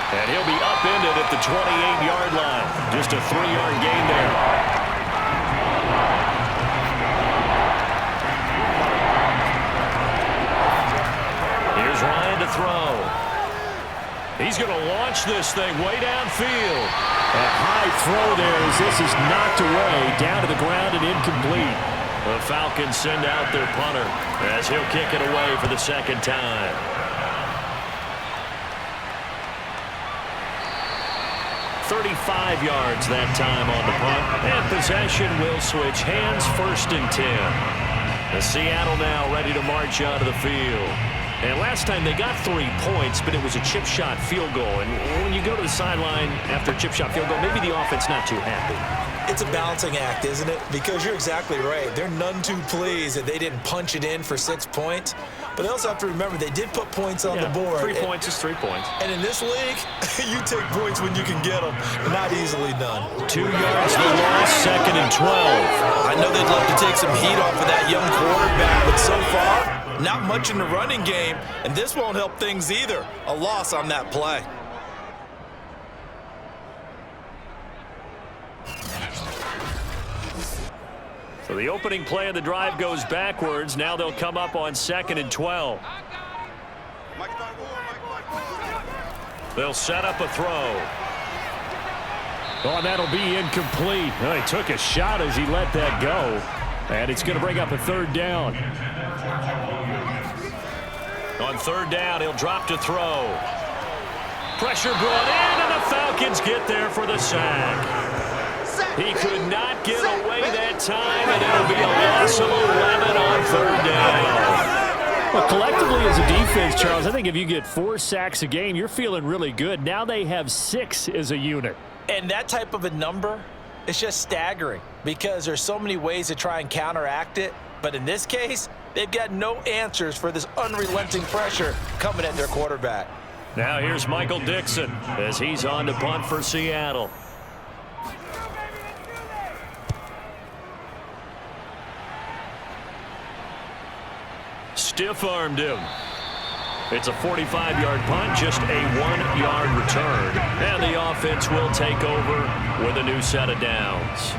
And he'll be upended at the 28-yard line. Just a 3-yard gain there. Here's Ryan to throw. He's going to launch this thing way downfield. A high throw there as this is knocked away, down to the ground and incomplete. The Falcons send out their punter as he'll kick it away for the second time. .35 yards that time on the punt, and possession will switch hands, 1st and 10. The Seattle now ready to march out of the field. And last time they got 3 points, but it was a chip shot field goal. And when you go to the sideline after a chip shot field goal, maybe the offense not too happy. It's a balancing act, isn't it? Because you're exactly right. They're none too pleased that they didn't punch it in for 6 points. But they also have to remember they did put points on the board. 3 points is 3 points. And in this league, you take points when you can get them. Not easily done. 2 yards the loss, 2nd and 12. I know they'd love to take some heat off of that young quarterback, but so far, not much in the running game. And this won't help things either. A loss on that play. So the opening play of the drive goes backwards. Now they'll come up on 2nd and 12. They'll set up a throw. Oh, and that'll be incomplete. Oh, he took a shot as he let that go. And it's going to bring up a 3rd down. On 3rd down, he'll drop to throw. Pressure brought in, and the Falcons get there for the sack. He could not get away that time, and it'll be a loss of 11 on 3rd down. Well, collectively as a defense, Charles, I think if you get 4 sacks a game, you're feeling really good. Now they have 6 as a unit. And that type of a number is just staggering because there's so many ways to try and counteract it. But in this case, they've got no answers for this unrelenting pressure coming at their quarterback. Now here's Michael Dixon as he's on to punt for Seattle. Stiff-armed him. It's a 45-yard punt, just a 1-yard return. And the offense will take over with a new set of downs.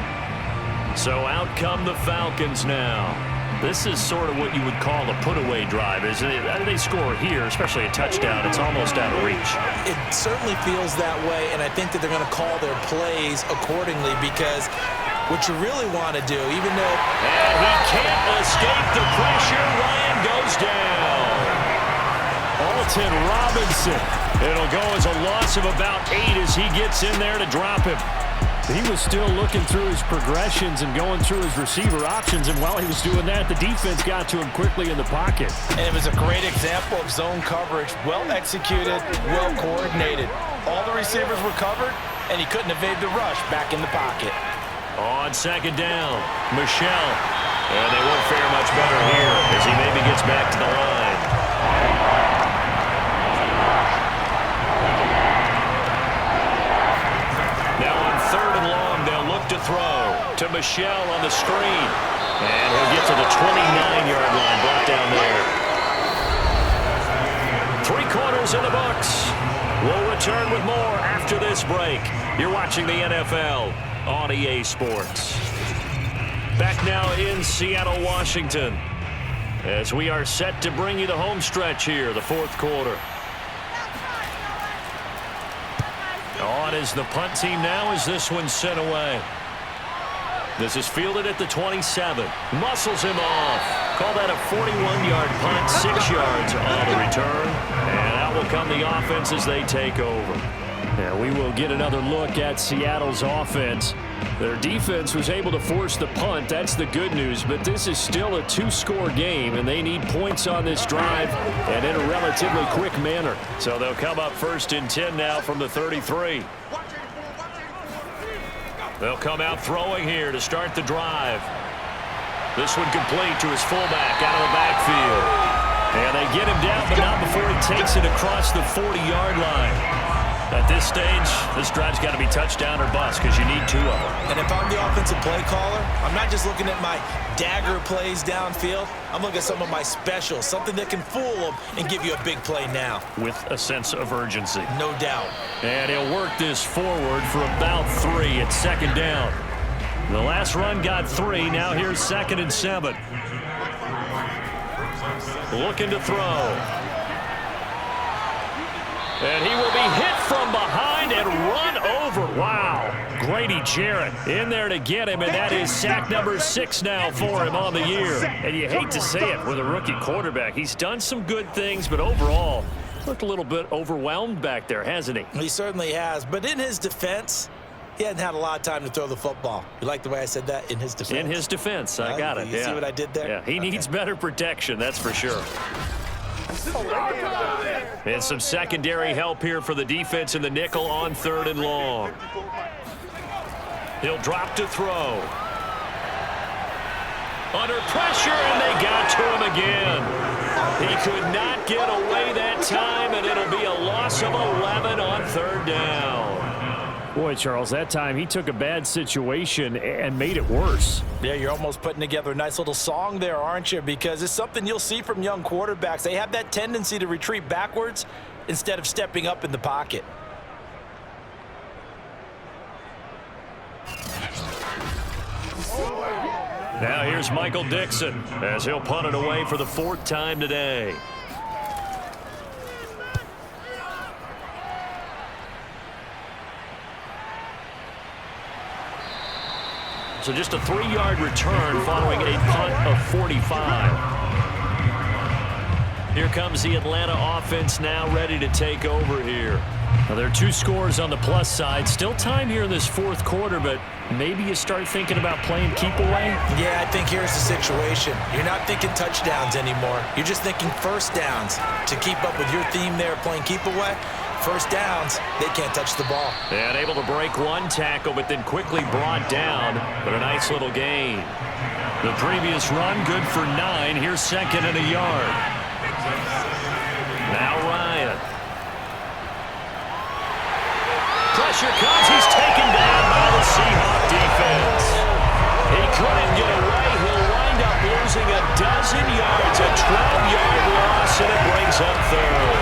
So out come the Falcons now. This is sort of what you would call a put-away drive, isn't it? They score here, especially a touchdown. It's almost out of reach. It certainly feels that way, and I think that they're going to call their plays accordingly because what you really want to do, even though... And he can't escape the pressure. Ryan goes down. Alton Robinson. It'll go as a loss of about 8 as he gets in there to drop him. He was still looking through his progressions and going through his receiver options, and while he was doing that, the defense got to him quickly in the pocket. And it was a great example of zone coverage. Well executed, well coordinated. All the receivers were covered, and he couldn't evade the rush back in the pocket. On 2nd down, Michelle. And they won't fare much better here as he maybe gets back to the line. Now on 3rd and long, they'll look to throw to Michelle on the screen. And he'll get to the 29-yard line, brought down there. 3 quarters in the books. We'll return with more after this break. You're watching the NFL on EA Sports. Back now in Seattle, Washington, as we are set to bring you the home stretch here, the 4th quarter. On is the punt team now as this one's sent away. This is fielded at the 27. Muscles him off. Call that a 41-yard punt, 6 yards on the return. And out will come the offense as they take over. Now we will get another look at Seattle's offense. Their defense was able to force the punt. That's the good news. But this is still a 2-score game, and they need points on this drive and in a relatively quick manner. So they'll come up 1st and 10 now from the 33. They'll come out throwing here to start the drive. This one complete to his fullback out of the backfield. And they get him down, but not before he takes it across the 40-yard line. At this stage, this drive's got to be touchdown or bust because you need 2 of them. And if I'm the offensive play caller, I'm not just looking at my dagger plays downfield. I'm looking at some of my specials, something that can fool them and give you a big play now. With a sense of urgency. No doubt. And he'll work this forward for about 3 at 2nd down. The last run got 3. Now here's 2nd and 7. Looking to throw. And he will be hit from behind and run over. Wow. Grady Jarrett in there to get him, and that is sack number 6 now for him on the year. And you hate to say it with a rookie quarterback. He's done some good things, but overall, looked a little bit overwhelmed back there, hasn't he? He certainly has. But in his defense, he hadn't had a lot of time to throw the football. You like the way I said that? In his defense? In his defense. I got it. You see what I did there? Yeah, he needs better protection, that's for sure. And some secondary help here for the defense in the nickel on 3rd and long. He'll drop to throw. Under pressure, and they got to him again. He could not get away that time, and it'll be a loss of 11 on third down. Boy, Charles, that time he took a bad situation and made it worse. Yeah, you're almost putting together a nice little song there, aren't you? Because it's something you'll see from young quarterbacks. They have that tendency to retreat backwards instead of stepping up in the pocket. Now here's Michael Dixon as he'll punt it away for the 4th time today. So just a 3-yard return following a punt of 45. Here comes the Atlanta offense now ready to take over here. Well, there are 2 scores on the plus side. Still time here in this 4th quarter, but maybe you start thinking about playing keep away? Yeah, I think here's the situation. You're not thinking touchdowns anymore. You're just thinking first downs. To keep up with your theme there, playing keep away, first downs, they can't touch the ball. And able to break 1 tackle, but then quickly brought down, but a nice little gain. The previous run, good for 9. Here's 2nd and a yard. Now Ryan. Pressure comes. He's taken down by the Seahawks defense. He couldn't get away. He'll wind up losing a dozen yards, a 12-yard loss, and it brings up 3rd.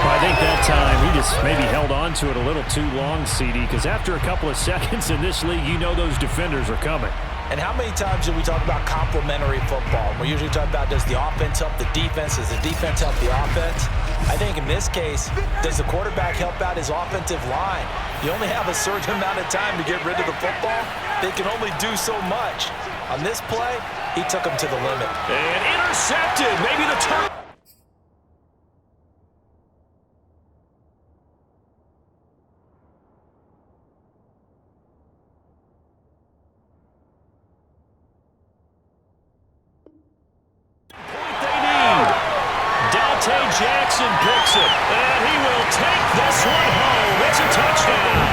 Well, I think that time he just maybe held on to it a little too long, CD, because after a couple of seconds in this league, you know those defenders are coming. And how many times do we talk about complementary football? We usually talk about, does the offense help the defense? Does the defense help the offense? I think in this case, does the quarterback help out his offensive line? You only have a certain amount of time to get rid of the football. They can only do so much. On this play, he took him to the limit. And intercepted. Maybe the turn. Jackson picks it, and he will take this one home. It's a touchdown.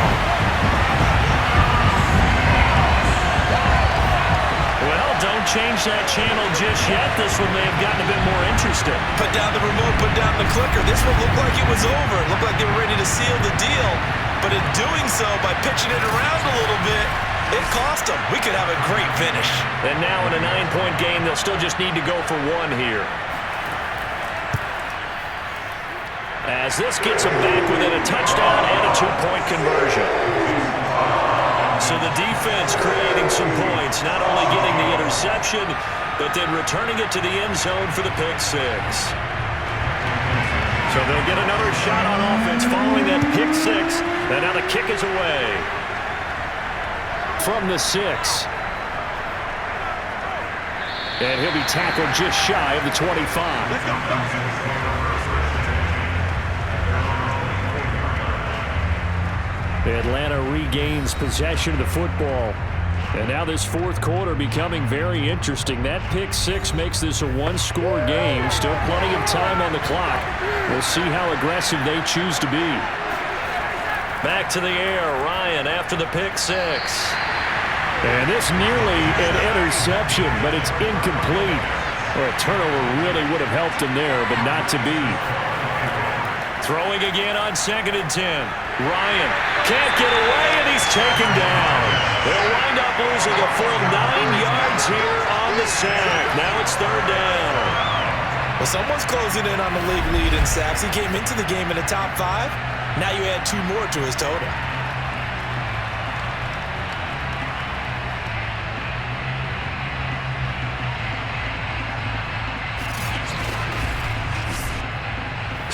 Well, don't change that channel just yet. This one may have gotten a bit more interesting. Put down the remote, put down the clicker. This one looked like it was over. It looked like they were ready to seal the deal. But in doing so, by pitching it around a little bit, it cost them. We could have a great finish. And now in a 9-point game, they'll still just need to go for 1 here. As this gets them back within a touchdown and a 2-point conversion. So the defense creating some points, not only getting the interception, but then returning it to the end zone for the pick 6. So they'll get another shot on offense following that pick 6, and now the kick is away. From the 6. And he'll be tackled just shy of the 25. Atlanta regains possession of the football. And now this 4th quarter becoming very interesting. That pick 6 makes this a 1-score game. Still plenty of time on the clock. We'll see how aggressive they choose to be. Back to the air, Ryan after the pick 6. And this nearly an interception, but it's incomplete. Well, a turnover really would have helped him there, but not to be. Throwing again on 2nd and 10. Ryan can't get away, and he's taken down. They'll wind up losing a full 9 yards here on the sack. Now it's 3rd down. Well, someone's closing in on the league lead in sacks. He came into the game in the top 5. Now you add 2 more to his total.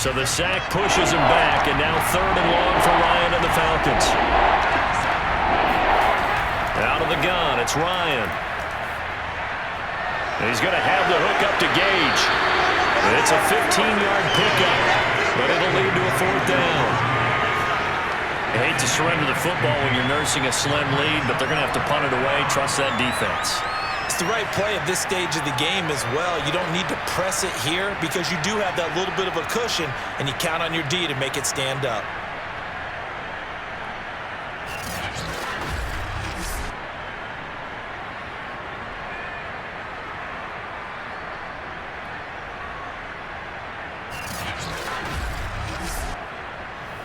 So the sack pushes him back, and now 3rd and long for Ryan and the Falcons. Out of the gun, it's Ryan. And he's going to have the hook up to Gage. And it's a 15-yard pickup, but it'll lead to a 4th down. I hate to surrender the football when you're nursing a slim lead, but they're going to have to punt it away. Trust that defense. It's the right play at this stage of the game as well. You don't need to press it here because you do have that little bit of a cushion, and you count on your D to make it stand up.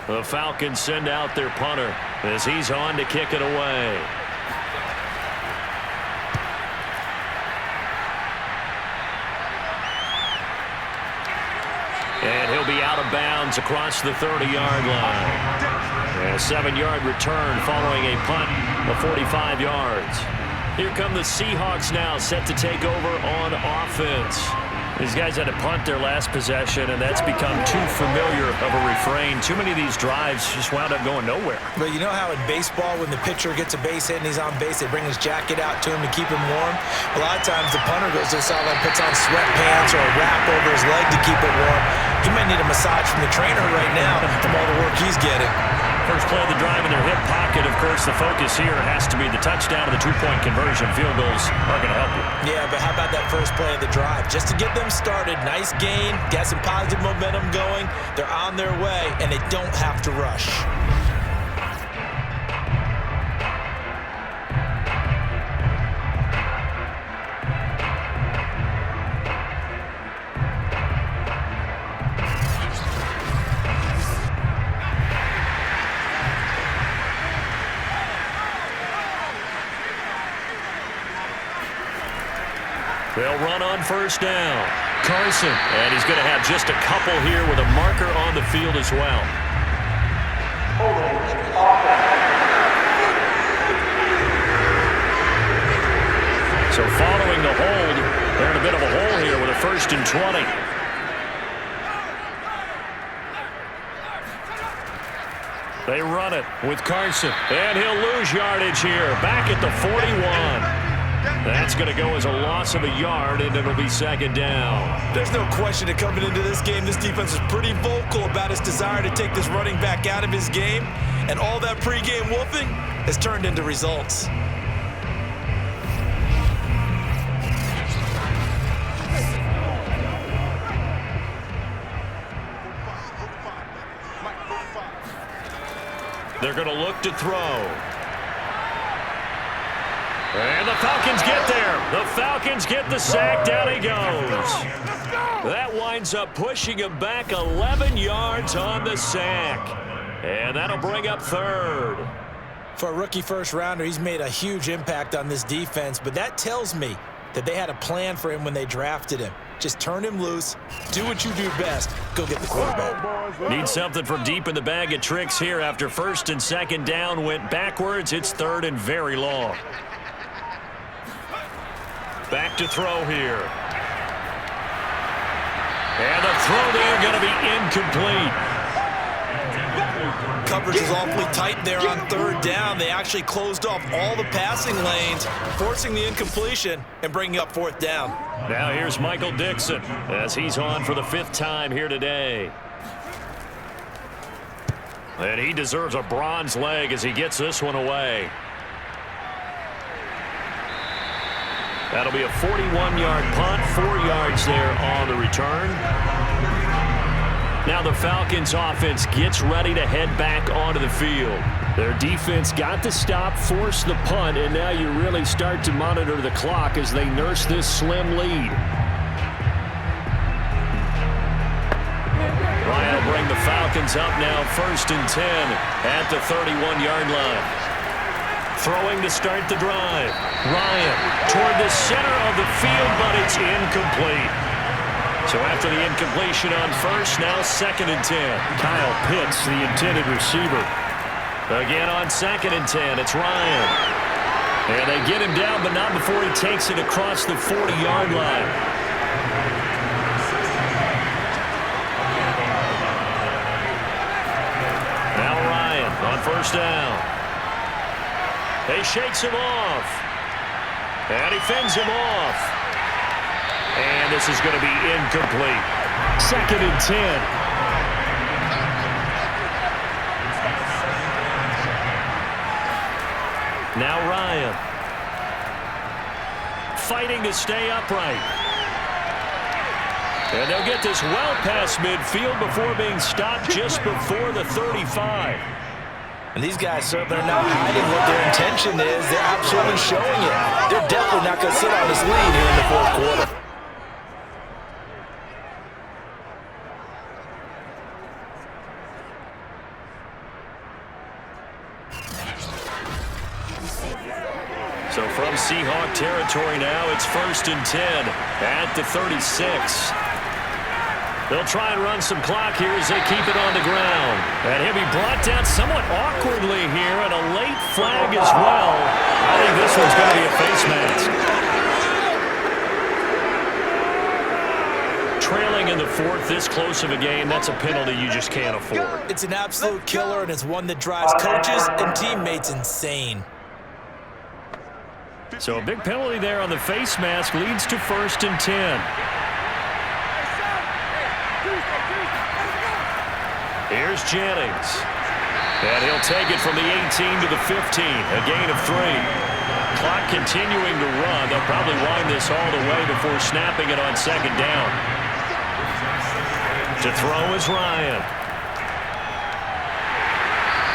The Falcons send out their punter as he's on to kick it away. And he'll be out of bounds across the 30-yard line. And a 7-yard return following a punt of 45 yards. Here come the Seahawks now, set to take over on offense. These guys had to punt their last possession, and that's become too familiar of a refrain. Too many of these drives just wound up going nowhere. But you know how in baseball, when the pitcher gets a base hit and he's on base, they bring his jacket out to him to keep him warm? A lot of times the punter goes to the sideline, puts on sweatpants or a wrap over his leg to keep it warm. He might need a massage from the trainer right now from all the work he's getting. First play of the drive in their hip pocket. Of course, the focus here has to be the touchdown and the two-point conversion. Field goals are going to help you. Yeah, but how about that first play of the drive? Just to get them started, nice gain, got some positive momentum going. They're on their way, and they don't have to rush. They'll run on first down. Carson, and he's going to have just a couple here with a marker on the field as well. So following the hold, they're in a bit of a hole here with a 1st and 20. They run it with Carson, and he'll lose yardage here. Back at the 41. That's going to go as a loss of a yard, and it'll be 2nd down. There's no question that coming into this game, this defense is pretty vocal about its desire to take this running back out of his game, and all that pregame wolfing has turned into results. They're going to look to throw. And the Falcons get there. The Falcons get the sack. Down he goes. That winds up pushing him back 11 yards on the sack. And that'll bring up 3rd. For a rookie first-rounder, he's made a huge impact on this defense, but that tells me that they had a plan for him when they drafted him. Just turn him loose, do what you do best, go get the quarterback. Need something from deep in the bag of tricks here after 1st and 2nd down went backwards. It's 3rd and very long. Back to throw here. And the throw there going to be incomplete. Coverage is awfully tight there on 3rd down. They actually closed off all the passing lanes, forcing the incompletion and bringing up 4th down. Now here's Michael Dixon as he's on for the 5th time here today. And he deserves a bronze leg as he gets this one away. That'll be a 41-yard punt, 4 yards there on the return. Now the Falcons offense gets ready to head back onto the field. Their defense got the stop, forced the punt, and now you really start to monitor the clock as they nurse this slim lead. Ryan will bring the Falcons up now, 1st and 10 at the 31-yard line. Throwing to start the drive. Ryan toward the center of the field, but it's incomplete. So after the incompletion on 1st, now 2nd and 10. Kyle Pitts, the intended receiver. Again on 2nd and 10, it's Ryan. And they get him down, but not before he takes it across the 40-yard line. Now Ryan on 1st down. He shakes him off. And he fends him off. And this is going to be incomplete. 2nd and 10. Now Ryan. Fighting to stay upright. And they'll get this well past midfield before being stopped just before the 35. And these guys certainly are not hiding what their intention is. They're absolutely showing it. They're definitely not going to sit on this lead here in the 4th quarter. territory now. It's 1st and 10 at the 36. They'll try and run some clock here as they keep it on the ground. And he'll be brought down somewhat awkwardly here, and a late flag as well. I think this one's going to be a face mask. Trailing in the 4th, this close of a game, that's a penalty you just can't afford. It's an absolute killer, and it's one that drives coaches and teammates insane. So a big penalty there on the face mask leads to 1st and 10. Here's Jennings. And he'll take it from the 18 to the 15, a gain of 3. Clock continuing to run. They'll probably wind this all the way before snapping it on 2nd down. To throw is Ryan.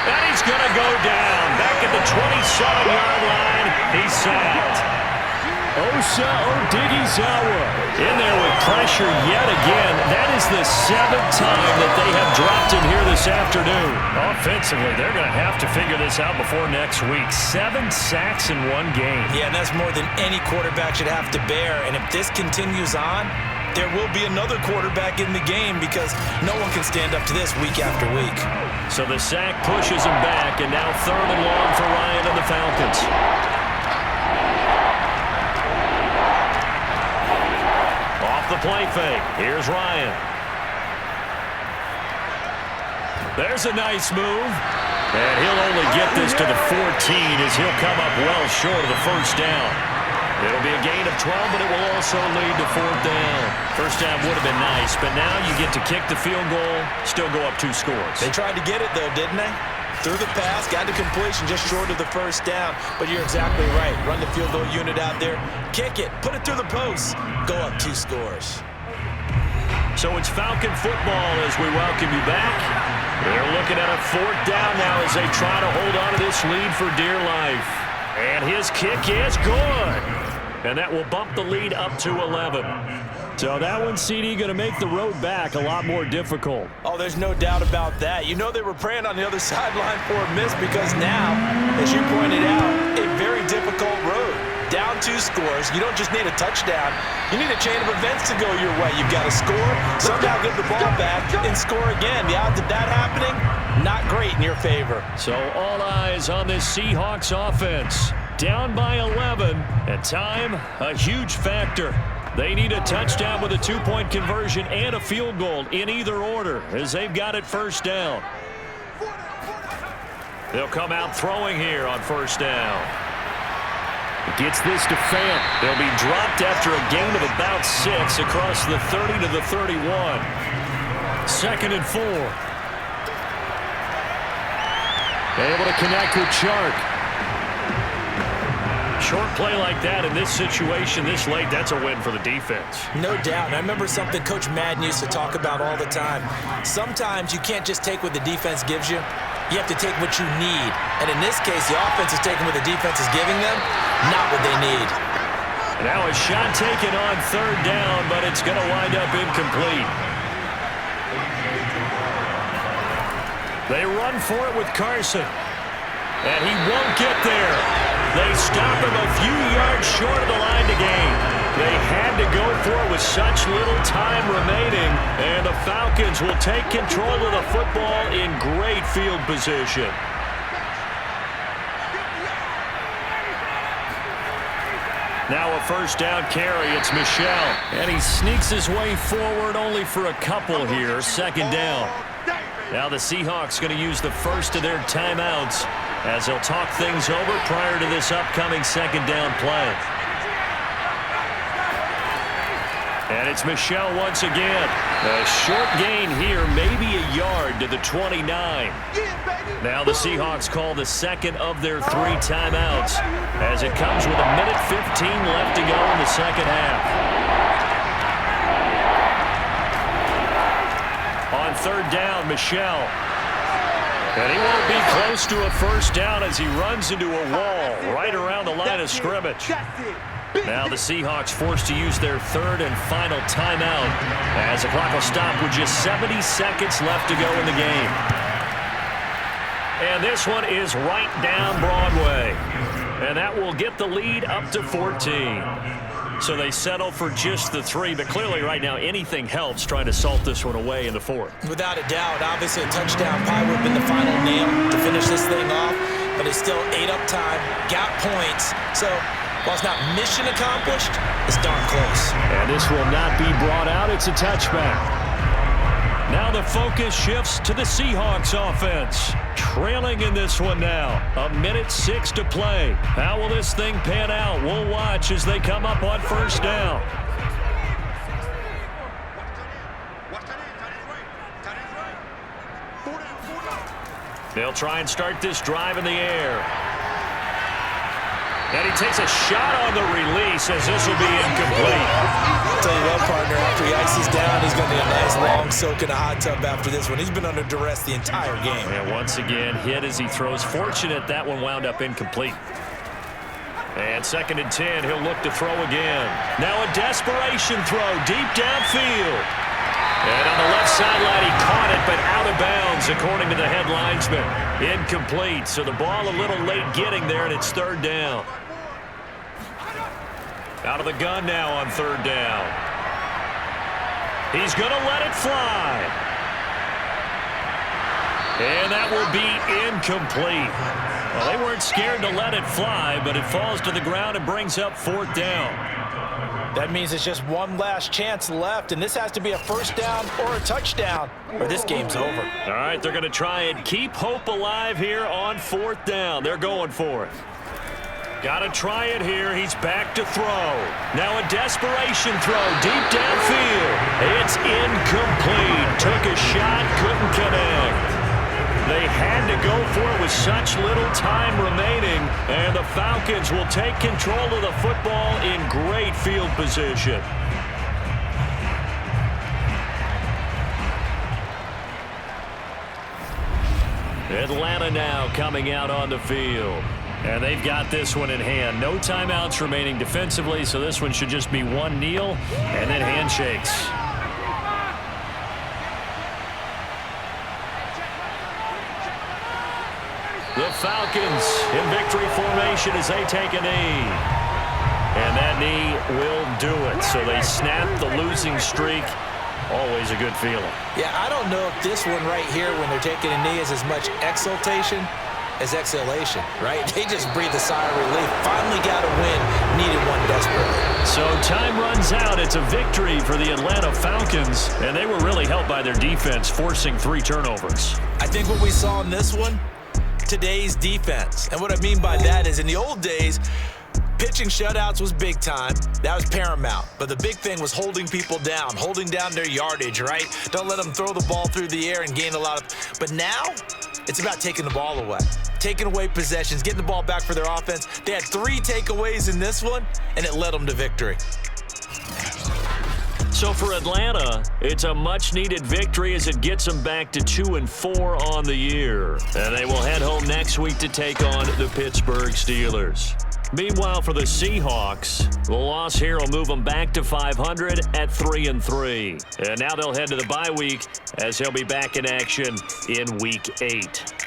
And he's going to go down. Back at the 27-yard line. He's sacked. Osa Odighizuwa in there with pressure yet again. That is the 7th time that they have dropped him here this afternoon. Offensively, they're going to have to figure this out before next week. 7 sacks in one game. Yeah, and that's more than any quarterback should have to bear. And if this continues on, there will be another quarterback in the game because no one can stand up to this week after week. So the sack pushes him back, and now 3rd and long for Ryan and the Falcons. Off the play fake. Here's Ryan. There's a nice move. And he'll only get this to the 14 as he'll come up well short of the 1st down. It'll be a gain of 12, but it will also lead to 4th down. 1st down would have been nice, but now you get to kick the field goal, still go up 2 scores. They tried to get it, though, didn't they? Threw the pass, got to completion just short of the 1st down. But you're exactly right. Run the field goal unit out there. Kick it. Put it through the post. Go up 2 scores. So it's Falcon football as we welcome you back. They're looking at a 4th down now as they try to hold on to this lead for dear life. And his kick is good. And that will bump the lead up to 11. So that one, CD, going to make the road back a lot more difficult. Oh, there's no doubt about that. You know they were praying on the other sideline for a miss because now, as you pointed out, a very difficult road. Down 2 scores. You don't just need a touchdown. You need a chain of events to go your way. You've got to score, somehow get the ball back, and score again. The odds of that happening, not great in your favor. So all eyes on this Seahawks offense. Down by 11, and time, a huge factor. They need a touchdown with a 2-point conversion and a field goal in either order as they've got it 1st down. They'll come out throwing here on 1st down. Gets this to Fant. They'll be dropped after a gain of about 6 across the 30 to the 31. 2nd and 4. Able to connect with Chark. Short play like that in this situation this late, that's a win for the defense. No doubt. And I remember something Coach Madden used to talk about all the time. Sometimes you can't just take what the defense gives you. You have to take what you need. And in this case, the offense is taking what the defense is giving them, not what they need. Now a shot taken on 3rd down, but it's going to wind up incomplete. They run for it with Carson. And he won't get there. They stop him a few yards short of the line to gain. They had to go for it with such little time remaining, and the Falcons will take control of the football in great field position. Now a 1st down carry. It's Michel. And he sneaks his way forward only for a couple here. 2nd down. Now the Seahawks going to use the first of their timeouts as they'll talk things over prior to this upcoming 2nd down play. And it's Michel once again. A short gain here, maybe a yard to the 29. Now the Seahawks call the 2nd of their 3 timeouts as it comes with 1:15 left to go in the 2nd half. On 3rd down, Michel. And he won't be close to a 1st down as he runs into a wall right around the line of scrimmage. Now the Seahawks forced to use their 3rd and final timeout as the clock will stop with just 70 seconds left to go in the game. And this one is right down Broadway. And that will get the lead up to 14. So they settle for just the 3, but clearly right now anything helps trying to salt this one away in the 4th. Without a doubt, obviously a touchdown probably would have been the final nail to finish this thing off, but it's still ate up time, got points. So while it's not mission accomplished, it's darn close. And this will not be brought out. It's a touchback. Now the focus shifts to the Seahawks offense. Trailing in this one now. 1:06 to play. How will this thing pan out? We'll watch as they come up on first down. They'll try and start this drive in the air. And he takes a shot on the release as this will be incomplete. I'll tell you what, partner, after he ices down, he's going to need a nice long soak in a hot tub after this one. He's been under duress the entire game. And once again, hit as he throws. Fortunate that one wound up incomplete. And 2nd and 10, he'll look to throw again. Now a desperation throw deep downfield. And on the left sideline, he caught it, but out of bounds, according to the head linesman. Incomplete, so the ball a little late getting there, and it's 3rd down. Out of the gun now on 3rd down. He's going to let it fly. And that will be incomplete. Well, they weren't scared to let it fly, but it falls to the ground and brings up 4th down. That means it's just one last chance left, and this has to be a first down or a touchdown, or this game's over. All right, they're going to try and keep hope alive here on 4th down. They're going for it. Got to try it here. He's back to throw. Now a desperation throw deep downfield. It's incomplete. Took a shot, couldn't connect. They had to go for it with such little time remaining, and the Falcons will take control of the football in great field position. Atlanta now coming out on the field. And they've got this one in hand. No timeouts remaining defensively, so this one should just be one kneel and then handshakes. The Falcons in victory formation as they take a knee. And that knee will do it. So they snap the losing streak. Always a good feeling. Yeah, I don't know if this one right here when they're taking a knee is as much exultation as exhalation, right? They just breathe a sigh of relief. Finally got a win. Needed one desperately. So time runs out. It's a victory for the Atlanta Falcons. And they were really helped by their defense, forcing 3 turnovers. I think what we saw in this one, today's defense. And what I mean by that is in the old days, pitching shutouts was big time. That was paramount. But the big thing was holding people down, holding down their yardage, right? Don't let them throw the ball through the air and gain a lot of... But now, it's about taking the ball away. Taking away possessions, getting the ball back for their offense. They had 3 takeaways in this one, and it led them to victory. So for Atlanta, it's a much-needed victory as it gets them back to 2-4 on the year. And they will head home next week to take on the Pittsburgh Steelers. Meanwhile, for the Seahawks, the loss here will move them back to 500 at 3-3. And now they'll head to the bye week as they'll be back in action in Week 8.